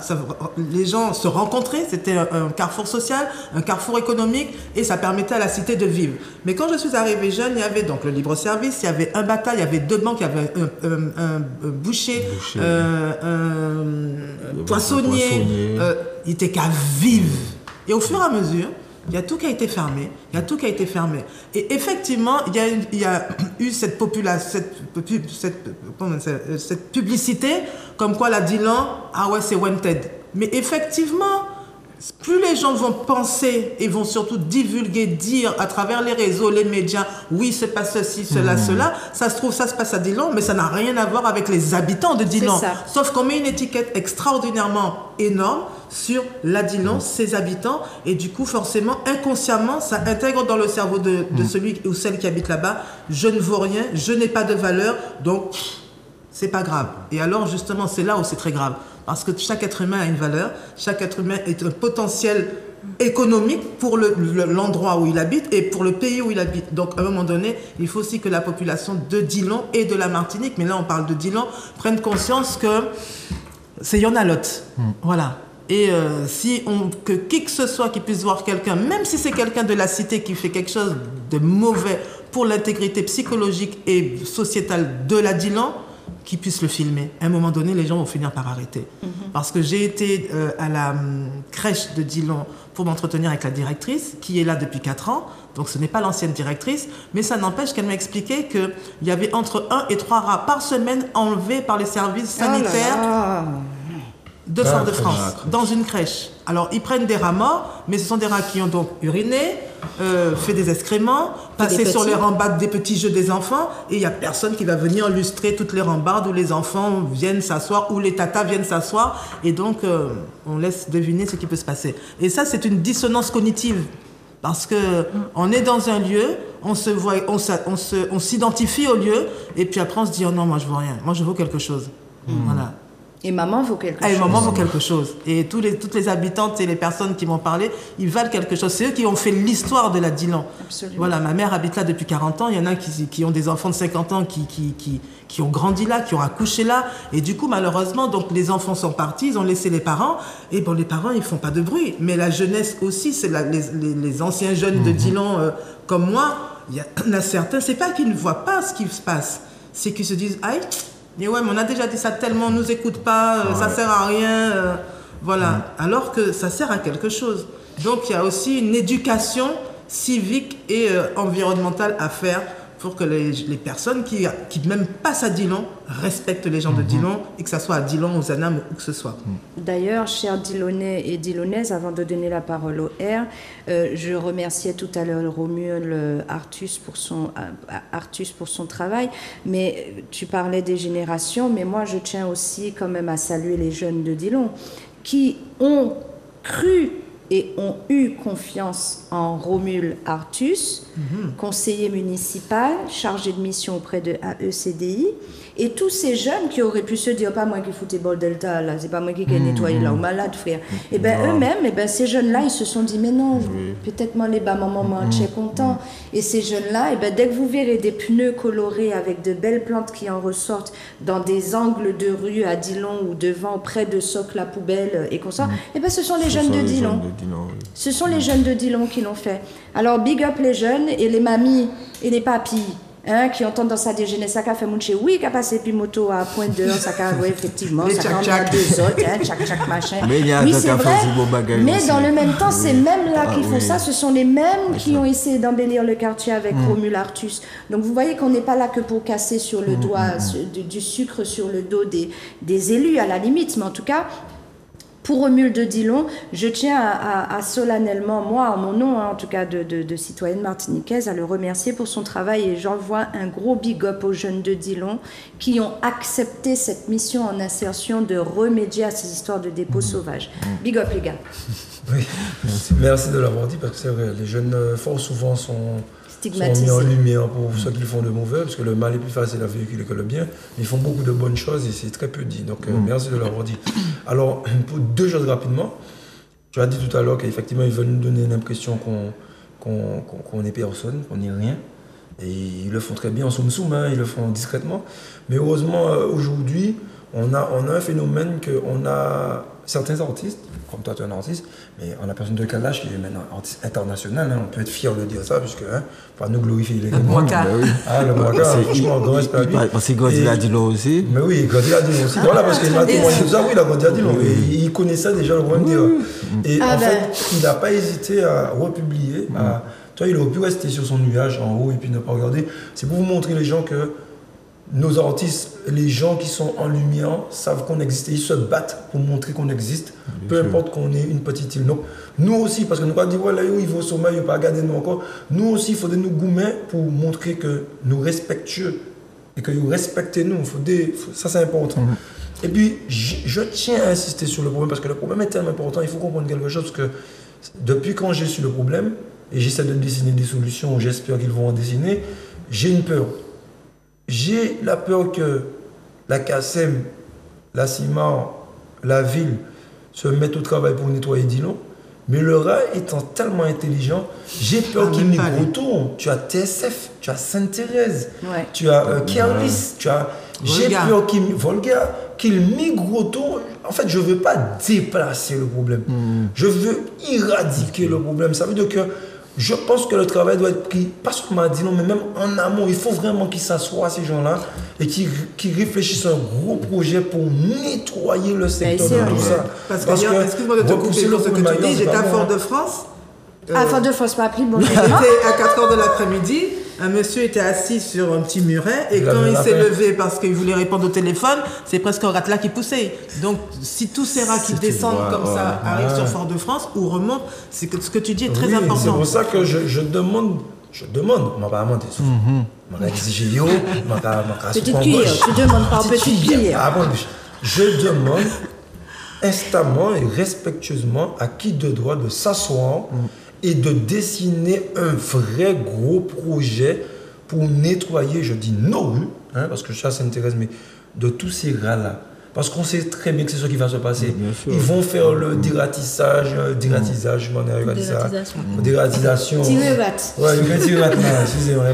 B: les gens se rencontraient, c'était un carrefour social, un carrefour économique et ça permettait à la cité de vivre. Mais quand je suis arrivée jeune, il y avait donc le libre-service, il y avait un bataille, il y avait 2 banques, il y avait un boucher, un poissonnier, il était qu'à vivre. Et au fur et à mesure, il y a tout qui a été fermé, Et effectivement, il y a eu cette publicité comme quoi la Dillon, ah ouais, c'est wanted. Mais effectivement, plus les gens vont penser et vont surtout divulguer, dire à travers les réseaux, les médias, oui, c'est pas ceci, cela, ça se trouve, ça se passe à Dillon, mais ça n'a rien à voir avec les habitants de Dillon. Sauf qu'on met une étiquette extraordinairement énorme sur la Dillon, ses habitants, et du coup, forcément, inconsciemment, ça intègre dans le cerveau de celui ou celle qui habite là-bas, je ne vaux rien, je n'ai pas de valeur, donc c'est pas grave. Et alors, justement, c'est là où c'est très grave. Parce que chaque être humain a une valeur, chaque être humain est un potentiel économique pour l'endroit où il habite et pour le pays où il habite. Donc, à un moment donné, il faut aussi que la population de Dillon et de la Martinique, mais là, on parle de Dillon, prenne conscience que c'est Yonalot. Voilà. Et que qui que ce soit qui puisse voir quelqu'un, même si c'est quelqu'un de la cité qui fait quelque chose de mauvais pour l'intégrité psychologique et sociétale de la Dillon, qui puisse le filmer. À un moment donné, les gens vont finir par arrêter. Parce que j'ai été à la crèche de Dillon pour m'entretenir avec la directrice, qui est là depuis 4 ans. Donc ce n'est pas l'ancienne directrice, mais ça n'empêche qu'elle m'a expliqué qu'il y avait entre 1 et 3 rats par semaine enlevés par les services sanitaires de Fort-de-France, dans une crèche. Alors, ils prennent des rats morts, mais ce sont des rats qui ont donc uriné, fait des excréments, passé sur les rambardes des petits jeux des enfants, et il n'y a personne qui va venir lustrer toutes les rambardes où les enfants viennent s'asseoir, où les tatas viennent s'asseoir, et donc on laisse deviner ce qui peut se passer. Et ça, c'est une dissonance cognitive, parce qu'on est dans un lieu, on s'identifie au lieu, et puis après on se dit, oh non, moi je veux rien, moi je veux quelque chose. Voilà.
A: Et maman vaut quelque chose.
B: Et maman vaut quelque chose. Et toutes les habitantes et les personnes qui m'ont parlé, ils valent quelque chose. C'est eux qui ont fait l'histoire de la Dillon.
A: Absolument.
B: Voilà, ma mère habite là depuis 40 ans. Il y en a qui ont des enfants de 50 ans qui ont grandi là, qui ont accouché là. Et du coup, malheureusement, donc les enfants sont partis, ils ont laissé les parents. Et bon, les parents, ils font pas de bruit. Mais la jeunesse aussi, c'est les anciens jeunes de Dillon comme moi. Il y en a certains, c'est pas qu'ils ne voient pas ce qui se passe. C'est qu'ils se disent, aïe, mais ouais, mais on a déjà dit ça tellement, on nous écoute pas, ça sert à rien, voilà. Alors que ça sert à quelque chose. Donc il y a aussi une éducation civique et environnementale à faire pour que les personnes qui même passent à Dillon respectent les gens de Dillon, et que ça soit à Dillon, aux Anam ou où que ce soit.
A: D'ailleurs, chers Dillonnais et Dillonnaises, avant de donner la parole au R, je remerciais tout à l'heure Romuald Artus pour son travail, mais tu parlais des générations, mais moi je tiens aussi quand même à saluer les jeunes de Dillon qui ont cru et ont eu confiance en Romuald Artus, conseiller municipal, chargé de mission auprès de AECDI, et tous ces jeunes qui auraient pu se dire, pas moi qui foutais bol delta, là, c'est pas moi qui ai nettoyé là, ou malade, frère. Et bien eux-mêmes, ces jeunes-là, ils se sont dit, mais non, peut-être moi, les bas, maman, moi, je suis content. Et ces jeunes-là, dès que vous verrez des pneus colorés avec de belles plantes qui en ressortent dans des angles de rue à Dillon ou devant, près de socles à poubelle et qu'on sort, ce sont les jeunes de Dillon. Ce sont les jeunes de Dillon qui l'ont fait. Alors, big up les jeunes et les mamies et les papis qui ont tendance à déjeuner, ça qu'a fait mon chez oui, qu'a passé puis moto à point d'heure, ça qu'a effectivement, ça qu'a deux autres, tchac machin.
C: Mais il y a
A: oui, c'est vrai, mais
C: aussi.
A: dans le même temps, c'est même là qui font ça, ce sont les mêmes qui ont essayé d'embellir le quartier avec Romuald Artus. Donc vous voyez qu'on n'est pas là que pour casser sur le doigt du sucre sur le dos des élus à la limite, mais en tout cas, pour Romuald de Dillon, je tiens à solennellement, moi, en mon nom, en tout cas de citoyenne martiniquaise, à le remercier pour son travail et j'envoie un gros big up aux jeunes de Dillon qui ont accepté cette mission en insertion de remédier à ces histoires de dépôts sauvages. Big up les gars.
E: Oui, merci de l'avoir dit parce que c'est vrai, les jeunes fort souvent sont mis en lumière pour ceux qui font de mauvais, parce que le mal est plus facile à véhiculer que le bien. Ils font beaucoup de bonnes choses et c'est très peu dit. Donc merci de l'avoir dit. Alors, pour 2 choses rapidement, tu as dit tout à l'heure qu'effectivement ils veulent nous donner l'impression qu'on est personne, qu'on n'est rien. Et ils le font très bien en soum-soum, ils le font discrètement. Mais heureusement, aujourd'hui, on a un phénomène qu'on a certains artistes, comme toi tu es un artiste, mais on a personne de Kalash qui est maintenant artiste international, on peut être fier de dire ça, puisque pour nous glorifier les Grégoires. Le Mwaka, franchement, grand respect à lui.
C: Parce qu'il grandit à Dillon aussi.
E: Mais oui, il grandit à Dillon aussi. Voilà, parce qu'il m'a témoigné de ça, oui, il a grandi à Dillon. Et il connaissait déjà le problème dire. Et en fait, il n'a pas hésité à republier. Il aurait pu rester sur son nuage en haut et puis ne pas regarder. C'est pour vous montrer les gens que nos artistes, les gens qui sont en lumière, savent qu'on existe et ils se battent pour montrer qu'on existe, peu importe qu'on ait une petite île. Donc, nous aussi, parce que nous ne pouvons pas dire, voilà, il va au sommet, il ne va pas regarder nous encore. Nous aussi, il faudrait nous goumer pour montrer que nous respectueux et que vous respectez nous. Ça, c'est important. Et puis, je tiens à insister sur le problème parce que le problème est tellement important. Il faut comprendre quelque chose parce que depuis quand j'ai su le problème et j'essaie de dessiner des solutions, j'espère qu'ils vont en dessiner, j'ai une peur. J'ai la peur que la CACEM, la CIMAR, la ville se mettent au travail pour nettoyer Dillon. Mais le rail étant tellement intelligent, j'ai peur qu'il retourne. Tu as TSF, tu as Sainte-Thérèse, tu as Kerlis, tu as... J'ai peur qu'il migre autour. En fait, je ne veux pas déplacer le problème. Je veux éradiquer le problème. Ça veut dire que je pense que le travail doit être pris, pas seulement à Dillon, mais même en amont. Il faut vraiment qu'ils s'assoient, ces gens-là, et qu'ils réfléchissent à un gros projet pour nettoyer le secteur de tout ça.
B: Parce que excuse-moi de te couper pour ce que tu dis, j'étais à Fort-de-France.
A: À Fort-de-France, pas appelé, bon.
B: C'était à 4h de l'après-midi. Un monsieur était assis sur un petit muret et quand il s'est levé parce qu'il voulait répondre au téléphone, c'est presque un ratelas qui poussait. Donc, si tous ces rats qui descendent comme ça arrivent sur Fort-de-France ou remontent, c'est que ce que tu dis est très important. C'est
E: pour ça que je demande, on m'a pas demandé. On m'a exigé,
A: petite cuillère, tu demandes par petite cuillère.
E: Je demande instamment et respectueusement à qui de droit de s'asseoir et de dessiner un vrai gros projet pour nettoyer, je dis nos rues, parce que ça s'intéresse, mais de tous ces rats-là. Parce qu'on sait très bien que c'est ce qui va se passer. Ils vont faire le dératisation. Ouais, le tirerat, excusez-moi,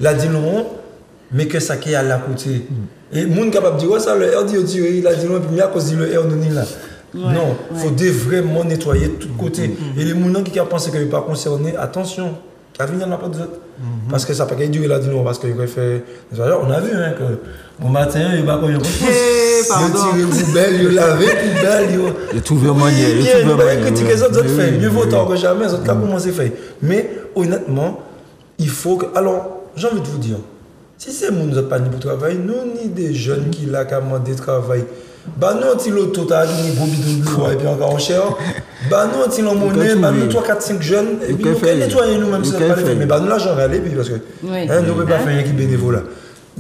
E: la Dillon, mais que ça qui est à la côté. Et les gens capable de dire, ça, le air dit, il a dit non, puis à cause de l'air, nous là. Non, il faut vraiment nettoyer de tous côtés. Et les gens qui pensent qu'ils ne sont pas concernés, attention, à venir la porte des autres. Parce que ça peut pas durer là, dis-nous, parce qu'il fait. On a vu que au matin, il va quand il tirer les poubelles, il laver les poubelles.
C: Il trouve un manière.
E: Il critique les autres fait. Mieux vaut tard que jamais, les autres ont commencé à faire. Mais honnêtement, il faut que. Alors, j'ai envie de vous dire, si c'est nous qui pas pour travail, nous, ni des jeunes qui l'ont commandé de travail. Bah non, si l'auto t'a dit gros bidon et puis encore en cher. Bah non, si l'on monnaie, bah nous 3, 4, 5 jeunes et puis nous pouvons nettoyer nous-mêmes si ça pas fait. Mais bah nous l'argent va aller puis parce que nous ne pouvons pas faire un qui bénévole là.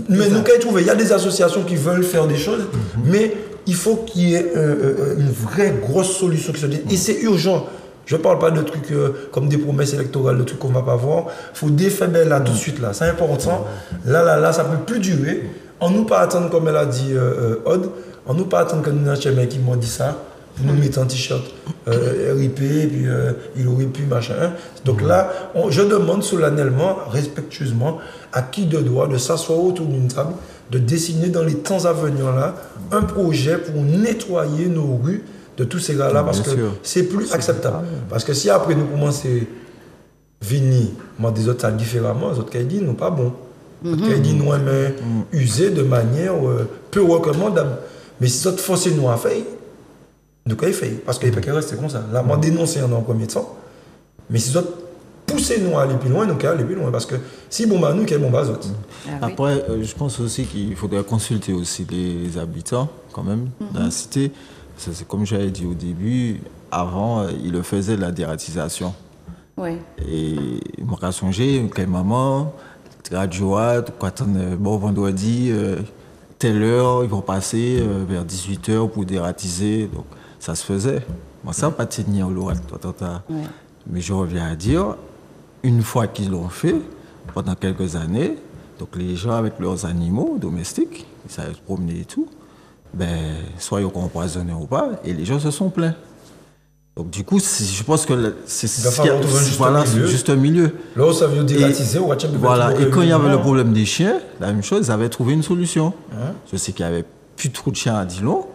E: Mais nous pouvons trouver, il y a des associations qui veulent faire des choses, mais il faut qu'il y ait une vraie grosse solution qui se dise. Et c'est urgent. Je ne parle pas de trucs comme des promesses électorales, de trucs qu'on ne va pas voir. Il faut défaire là tout de suite là. C'est important. Là, ça ne peut plus durer. On ne nous pas attendre comme elle a dit Aude. On ne nous pas attendre que nous n'ayons jamais qui m'ont dit ça. Vous nous mettez un t-shirt RIP, puis il aurait pu machin. Donc là, je demande solennellement, respectueusement, à qui de droit de s'asseoir autour d'une table, de dessiner dans les temps à venir là un projet pour nettoyer nos rues de tous ces gars-là, parce que c'est plus acceptable. Parce que si après nous commençons à venir, moi des autres ça différemment, les autres qui disent non pas bon. Les autres qui disent non mais usé de manière peu recommandable. Mais si autres forcent nous à faire, nous qu'à faire, parce qu'il ne peut pas rester comme ça. Là, moi dénoncer en premier temps, mais si autres poussez nous à aller plus loin, nous qu'à aller plus loin, parce que si bon bah nous qu'est bon bah autres.
C: Après, je pense aussi qu'il faudrait consulter aussi les habitants quand même dans la cité. C'est comme j'avais dit au début, avant, ils le faisaient la dératisation.
A: Oui.
C: Et moi, j'ai songé, quand maman, radio, bon, vendredi, telle heure, ils vont passer vers 18h pour dératiser. Donc, ça se faisait. Moi, ça n'a pas tenu l'oral. Mais je reviens à dire, une fois qu'ils l'ont fait, pendant quelques années, donc les gens avec leurs animaux domestiques, ils savaient se promener et tout, ben, soit ils ont empoisonné ou pas, et les gens se sont plaints. Donc du coup, je pense que c'est juste un milieu.
E: Là, ça veut dératiser.
C: Voilà, et quand il y avait le problème des chiens, la même chose, ils avaient trouvé une solution. Je sais qu'il n'y avait plus trop de chiens à Dillon.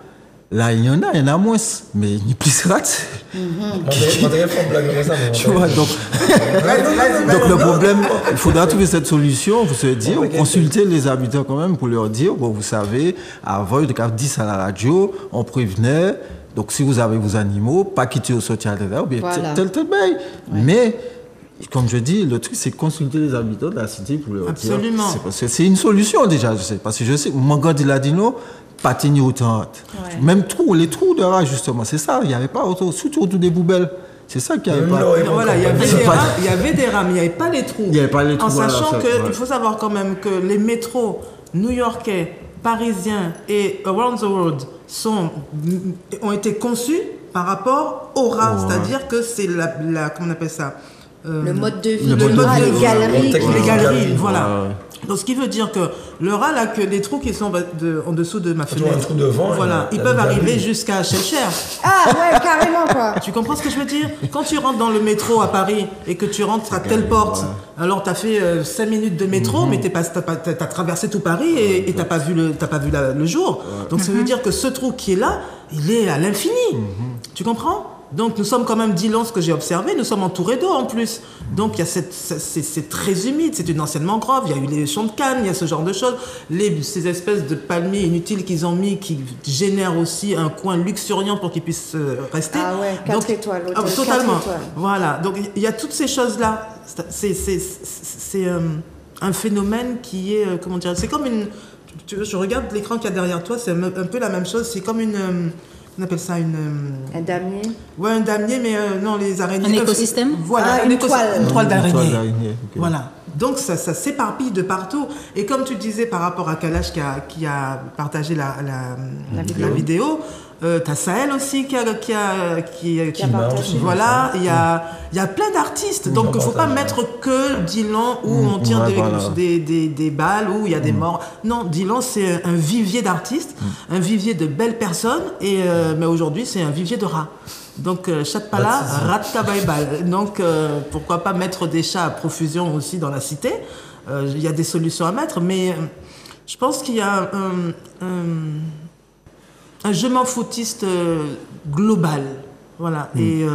C: Là, il y en a moins, mais il y a plus de rats. Tu vois, donc le problème, il faudra trouver cette solution, vous se dire, consulter les habitants quand même pour leur dire, bon, vous savez, avant, il y a 10 à la radio, on prévenait, donc si vous avez vos animaux, pas quitter au social, ou bien tel bail. Mais, comme je dis, le truc, c'est consulter les habitants de la cité pour leur dire.
B: Absolument.
C: Parce que c'est une solution déjà, je sais. Parce que je sais, moi, quand il a dit non, pas tenir autant. Même les trous de rats, justement, c'est ça. Il n'y avait pas autant, surtout autour des poubelles. C'est ça qu'il n'y avait pas.
B: Voilà, il y avait des rats, mais il n'y avait pas les trous.
C: Il n'y avait pas les trous.
B: En sachant qu'il faut savoir quand même que les métros new-yorkais, parisiens et around the world ont été conçus par rapport aux rats. C'est-à-dire que c'est comment on appelle ça,
A: Le mode de vie,
C: le mode de
A: les
C: vie,
A: galeries.
B: les galeries, voilà.
C: Ouais.
B: Donc, ce qui veut dire que le rat, là, que les trous qui sont en dessous de ma
E: Tu vois un
B: fenêtre,
E: trou devant.
B: voilà,
E: il y
B: ils
E: a
B: peuvent
E: des
B: arriver
E: galeries.
B: jusqu'à Shellcher.
A: Ah ouais, carrément quoi.
B: Tu comprends ce que je veux dire? Quand tu rentres dans le métro à Paris et que tu rentres à telle porte, alors tu as fait 5 minutes de métro, mais t'as traversé tout Paris et t'as pas vu le jour. Donc ça veut dire que ce trou qui est là, il est à l'infini. Tu comprends? Donc nous sommes quand même 10 ans, ce que j'ai observé, nous sommes entourés d'eau en plus. Donc il y a c'est très humide, c'est une ancienne mangrove, il y a eu les champs de canne, il y a ce genre de choses. Ces espèces de palmiers inutiles qu'ils ont mis qui génèrent aussi un coin luxuriant pour qu'ils puissent rester.
A: Ah ouais, 4 étoiles, hôtel, 4
B: totalement.
A: étoiles.
B: Voilà, donc il y a toutes ces choses-là. C'est un phénomène qui est, comment dire, c'est comme une... Je regarde l'écran qu'il y a derrière toi, c'est un peu la même chose, c'est comme une... on appelle ça
A: un damier.
B: Ouais, un damier, mais non, les araignées.
D: Un écosystème.
B: Voilà,
A: une toile.
B: Une toile d'araignée.
C: Okay.
B: Voilà. Donc ça s'éparpille de partout. Et comme tu disais par rapport à Kalash qui a partagé la vidéo, t'as Sahel aussi qui a
A: partagé.
B: Voilà, il y a plein d'artistes. Donc il ne faut pas mettre que Dylan où on tire des balles, où il y a des morts. Non, Dylan c'est un vivier d'artistes, un vivier de belles personnes, mais aujourd'hui c'est un vivier de rats. Donc, Chatpala, Ratka Baibal. Donc, pourquoi pas mettre des chats à profusion aussi dans la cité. Il y a des solutions à mettre, mais je pense qu'il y a un je m'en foutiste global. Voilà. Et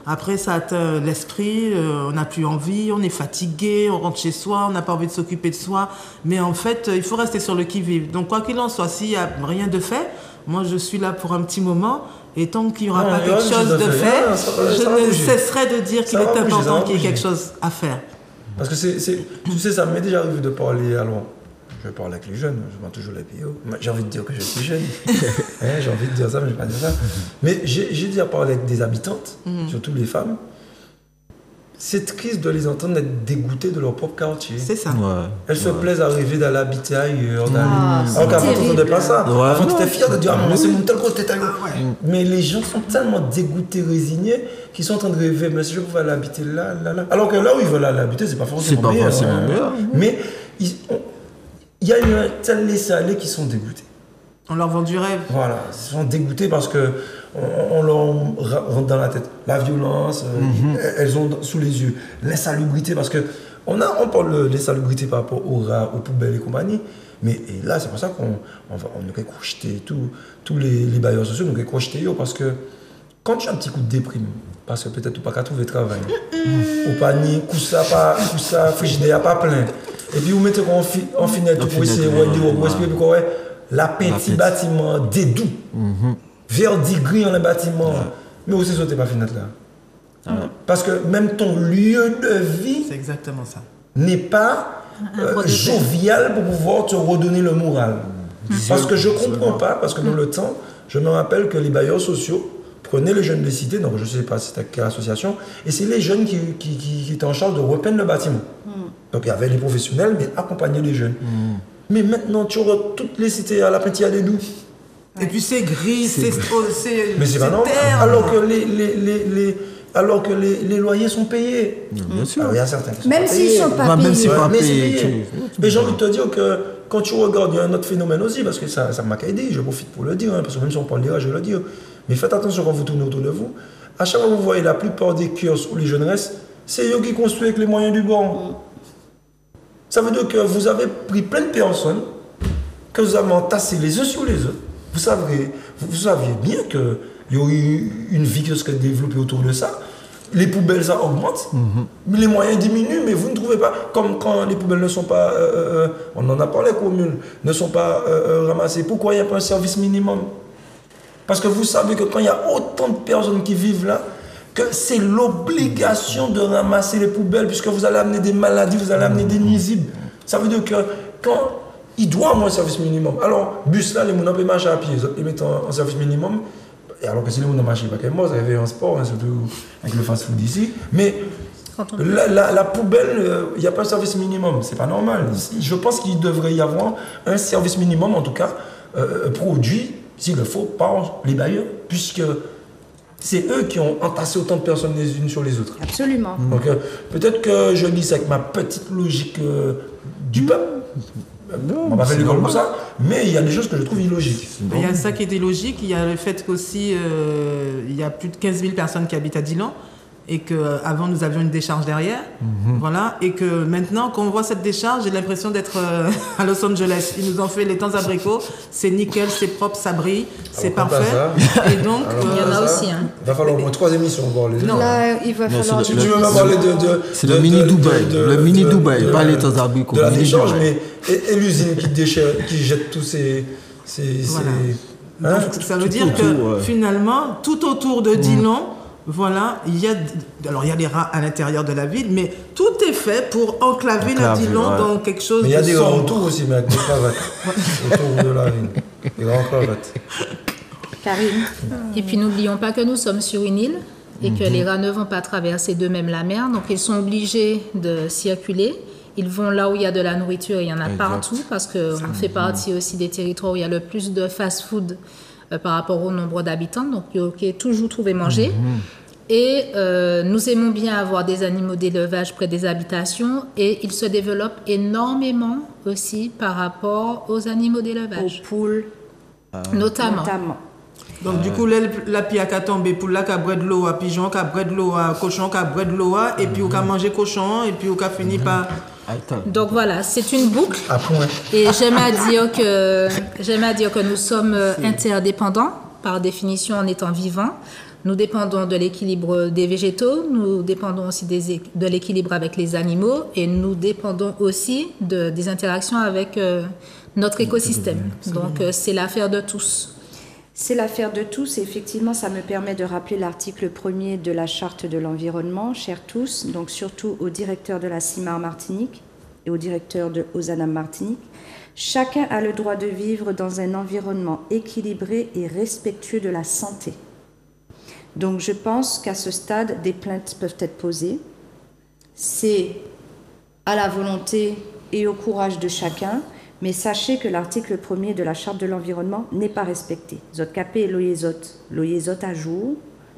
B: après, ça atteint l'esprit, on n'a plus envie, on est fatigué, on rentre chez soi, on n'a pas envie de s'occuper de soi. Mais en fait, il faut rester sur le qui-vive. Donc, quoi qu'il en soit, s'il n'y a rien de fait, moi, je suis là pour un petit moment. Et tant qu'il n'y aura pas quelque chose de fait, je ne cesserai de dire qu'il est important qu'il y ait quelque chose à faire.
E: Parce que tu sais, ça m'est déjà arrivé de parler, alors, je parle avec les jeunes, je vends toujours les PO. J'ai envie de dire que je suis jeune. J'ai envie de dire ça, mais je ne vais pas dire ça. Mais j'ai déjà parlé avec des habitantes, surtout les femmes. C'est triste de les entendre être dégoûtées de leur propre quartier.
B: C'est ça.
C: Ouais.
E: Elles se plaisent à rêver d'aller habiter ailleurs.
A: c'est
E: Alors qu'avant, tu n'entendais pas ça.
C: Ouais.
E: Avant, tu étais fier de dire, ah, maman, c'est mon tel côté. Mais les gens sont tellement dégoûtés, résignés, qu'ils sont en train de rêver, mais si je pouvais aller habiter là. Alors que là où ils veulent aller habiter, c'est pas forcément meilleur. Mais il y a un tel laisser-aller qui sont dégoûtés.
B: On leur vend du rêve.
E: Voilà, ils sont dégoûtés parce que on leur rentre dans la tête la violence, elles ont sous les yeux l'insalubrité, parce que on parle de l'insalubrité par rapport aux rats, aux poubelles et compagnie, mais là c'est pour ça qu'on nous fait crocheter tous les bailleurs sociaux, nous fait crocheter parce que quand tu as un petit coup de déprime, parce que peut-être tu n'as pas qu'à trouver travail, au panier, coup ça, frigidaire pas plein, et puis vous mettez en fenêtre pour essayer de respirer, la petit bâtiment dédoux, verdigris dans le bâtiment, mais aussi sauter par fenêtre là. Parce que même ton lieu de vie
B: C'est exactement ça.
E: n'est pas jovial pour pouvoir te redonner le moral. Parce que je ne comprends pas, parce que dans le temps, je me rappelle que les bailleurs sociaux prenaient les jeunes des cités, donc je ne sais pas c'était quelle association, et c'est les jeunes qui étaient en charge de repeindre le bâtiment. Donc il y avait les professionnels, mais accompagner les jeunes. Mais maintenant, tu auras toutes les cités à la Petit des doux.
B: Et puis c'est gris,
E: mais c'est pas normal. Alors que les loyers sont payés.
C: Bien sûr.
E: Alors, il y a certains qui sont
A: Même s'ils ne sont pas
C: Même
A: payés.
C: si pas
E: mais c'est
C: payé.
E: payé. Mais j'ai envie de te dire que quand tu regardes, il y a un autre phénomène aussi, parce que ça m'a aidé, je profite pour le dire, parce que même si on parle de je vais le dire. Mais faites attention quand vous tournez autour de vous. À chaque fois que vous voyez la plupart des kiosques où les jeunes restent, c'est eux qui construisent avec les moyens du bord. Ça veut dire que vous avez pris plein de personnes, que vous avez entassé les uns sur les autres. Vous saviez bien qu'il y a eu une vie qui se développée autour de ça. Les poubelles, ça augmente, mais les moyens diminuent, mais vous ne trouvez pas, comme quand les poubelles ne sont pas, on en a parlé, communes, ne sont pas ramassées. Pourquoi il n'y a pas un service minimum? Parce que vous savez que quand il y a autant de personnes qui vivent là, que c'est l'obligation de ramasser les poubelles, puisque vous allez amener des maladies, vous allez amener des nuisibles. Ça veut dire que quand il doit avoir un service minimum. Alors, bus là, les gens peuvent marcher à pied, ils mettent en service minimum. Et alors que si les gens marchent pas comme moi, ça avait un sport, hein, surtout avec le fast-food ici. Mais la poubelle, il n'y a pas un service minimum, c'est pas normal. Je pense qu'il devrait y avoir un service minimum, en tout cas, produit, s'il le faut, par les bailleurs, puisque c'est eux qui ont entassé autant de personnes les unes sur les autres.
A: Absolument.
E: Donc peut-être que je dis ça avec ma petite logique du peuple. On va faire l'école comme ça, mais il y a des choses que je trouve illogiques.
B: Il y a ça qui est illogique, il y a le fait qu'aussi il y a plus de 15 000 personnes qui habitent à Dillon et qu'avant nous avions une décharge derrière, voilà, et que maintenant quand on voit cette décharge, j'ai l'impression d'être à Los Angeles. Ils nous ont fait les temps abricots, c'est nickel, c'est propre, ça brille, c'est parfait. Et donc
D: il y en a aussi. Hein.
E: Il va falloir au moins 3 émissions pour les.
B: Non.
A: Là, il va falloir...
E: Tu veux même parler de
C: c'est le mini Dubaï, le mini Dubaï, pas les temps abricots.
E: De la décharge, mais et l'usine qui jette tous ces
B: voilà. Donc, ça veut dire que finalement, tout autour de Dillon, voilà, il y a des rats à l'intérieur de la ville, mais tout est fait pour enclaver la Dillon dans quelque chose de sombre.
E: Mais il y a des rats autour aussi, mais avec des cravates. Autour de la ville. Des grands cravates.
A: Karine.
D: Et puis n'oublions pas que nous sommes sur une île et que les rats ne vont pas traverser d'eux-mêmes la mer, donc ils sont obligés de circuler. Ils vont là où il y a de la nourriture, il y en a partout, parce qu'on fait partie aussi des territoires où il y a le plus de fast-food par rapport au nombre d'habitants, donc il faut toujours trouver manger. Et nous aimons bien avoir des animaux d'élevage près des habitations et ils se développent énormément aussi par rapport aux animaux d'élevage.
A: Aux poules.
D: Notamment.
B: Donc du coup, la pie a tombé, poule là qui a bré de l'eau, à pigeon qui a bré de l'eau, à cochon qui a bré de l'eau, et puis on a mangé cochon, et puis on a fini par...
D: Donc voilà, c'est une boucle.
E: À point.
D: Et j'aime à dire que nous sommes interdépendants par définition en étant vivants. Nous dépendons de l'équilibre des végétaux, nous dépendons aussi de l'équilibre avec les animaux et nous dépendons aussi des interactions avec notre écosystème. Donc c'est l'affaire de tous.
A: C'est l'affaire de tous et effectivement ça me permet de rappeler l'article 1er de la Charte de l'environnement, chers tous, donc surtout au directeur de la CIMAR Martinique et au directeur de Ozanam Martinique. Chacun a le droit de vivre dans un environnement équilibré et respectueux de la santé. Donc je pense qu'à ce stade, des plaintes peuvent être posées. C'est à la volonté et au courage de chacun, mais sachez que l'article 1er de la Charte de l'environnement n'est pas respecté. Zot capé l'oyezot à jour,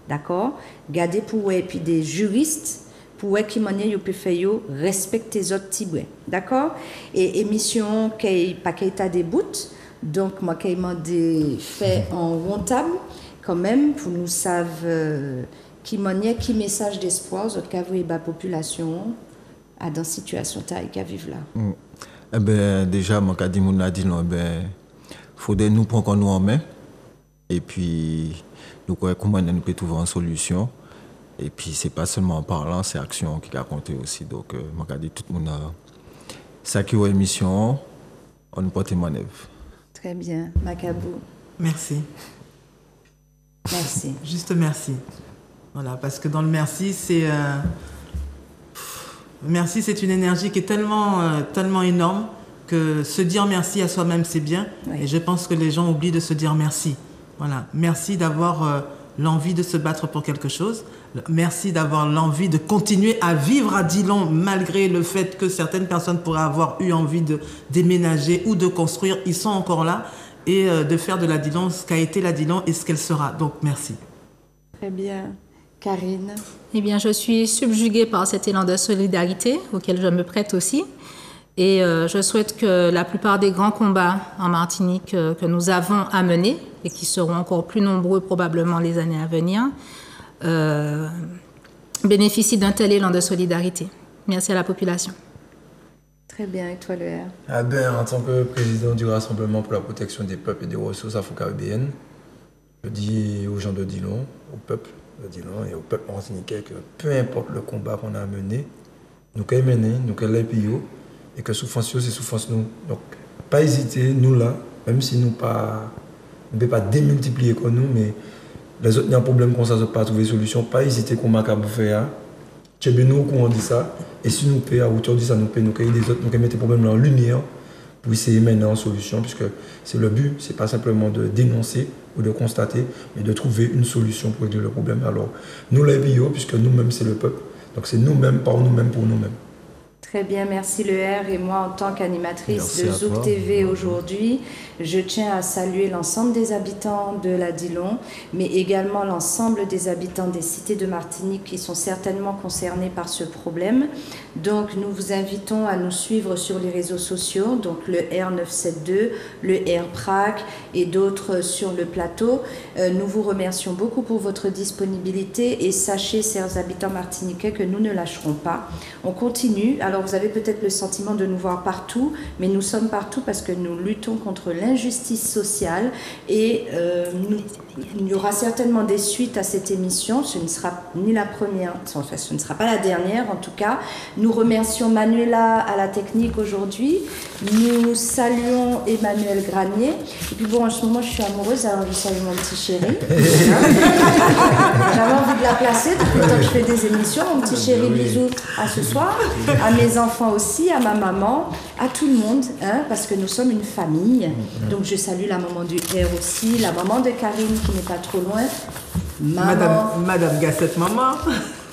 A: d'accord? Gardez pour et puis des juristes pour qui manière yo peut faire respecter les autres tiboués, d'accord? Et émission qui pas qui état des bouts, donc moi qui m'a des faits en rentable quand même pour nous savent qui manière qui message d'espoir zot qu'avouer la population à dans situation taille qu'à vivre là.
C: Eh ben déjà mon cas dit mon a dit non faudrait nous prendre nous en main et puis nous comment nous peut trouver une solution. Et puis, c'est pas seulement en parlant, c'est action qui a compté aussi. Donc, je dis tout le monde, ça qui est émission, on nous porte manœuvre.
A: Très bien, Macabou.
B: Merci.
A: Merci.
B: Juste merci. Voilà, parce que dans le merci, c'est merci, c'est une énergie qui est tellement énorme que se dire merci à soi-même, c'est bien. Oui. Et je pense que les gens oublient de se dire merci. Voilà, merci d'avoir l'envie de se battre pour quelque chose. Merci d'avoir l'envie de continuer à vivre à Dillon malgré le fait que certaines personnes pourraient avoir eu envie de déménager ou de construire. Ils sont encore là et de faire de la Dillon ce qu'a été la Dillon et ce qu'elle sera. Donc merci.
A: Très bien. Karine?
D: Eh bien, je suis subjuguée par cet élan de solidarité auquel je me prête aussi. Et je souhaite que la plupart des grands combats en Martinique que nous avons à mener et qui seront encore plus nombreux probablement les années à venir bénéficient d'un tel élan de solidarité. Merci à la population.
A: Très bien, et toi, le R?
E: Ah ben, en tant que président du Rassemblement pour la protection des peuples et des ressources afro-caribéennes, je dis aux gens de Dillon, au peuple de Dillon et au peuple martiniquais que peu importe le combat qu'on a à mener, nous qu'à mener, nous qu'à l'épio, et que souffrance, c'est souffrance nous. Donc, pas hésiter, nous là, même si nous ne pouvons pas démultiplier comme nous, mais les autres, il y a un problème comme ça, ne pas trouver solution, pas hésiter qu'on m'a qu'à faire. Tu sais, nous, on dit ça, et si nous payons à hauteur de ça, nous payons, nous payons les autres, nous mettre les problèmes en lumière pour essayer maintenant en solution, puisque c'est le but, c'est pas simplement de dénoncer ou de constater, mais de trouver une solution pour régler le problème. Alors, nous, les bio, puisque nous-mêmes, c'est le peuple, donc c'est nous-mêmes, par nous-mêmes, pour nous-mêmes.
A: Très bien, merci le R. Et moi, en tant qu'animatrice
C: Merci
A: de
C: à
A: Zouk
C: toi.
A: TV aujourd'hui, je tiens à saluer l'ensemble des habitants de la Dillon, mais également l'ensemble des habitants des cités de Martinique qui sont certainement concernés par ce problème. Donc, nous vous invitons à nous suivre sur les réseaux sociaux, donc le R972, le RPRAC et d'autres sur le plateau. Nous vous remercions beaucoup pour votre disponibilité et sachez, chers habitants martiniquais, que nous ne lâcherons pas. On continue. Alors, vous avez peut-être le sentiment de nous voir partout, mais nous sommes partout parce que nous luttons contre l'injustice sociale et il y aura certainement des suites à cette émission. Ce ne sera ni la première, enfin, ce ne sera pas la dernière en tout cas. Nous remercions Manuela à la technique aujourd'hui. Nous saluons Emmanuel Granier. Et puis bon, en ce moment, je suis amoureuse, alors je salue mon petit chéri. J'avais envie de la placer depuis le temps que je fais des émissions. Mon petit chéri, bisous à ce soir. À mes enfants aussi, à ma maman, à tout le monde, hein, parce que nous sommes une famille. Donc je salue la maman du R aussi, la maman de Karine qui n'est pas trop loin.
B: Madame Gassette, maman.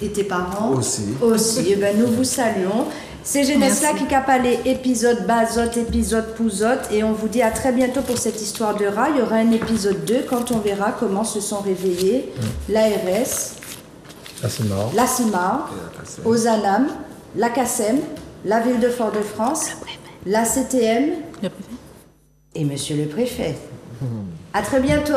A: Et tes parents
C: Aussi.
A: Aussi. Et ben, nous vous saluons. C'est Jeunesse là qui a parlé épisode Bazote, épisode Pouzote. Et on vous dit à très bientôt pour cette histoire de rat. Il y aura un épisode 2 quand on verra comment se sont réveillés l'ARS, la CIMAR, Ozanam, la CACEM, la ville de Fort-de-France, la CTM
D: Le préfet.
A: et monsieur le préfet. À très bientôt.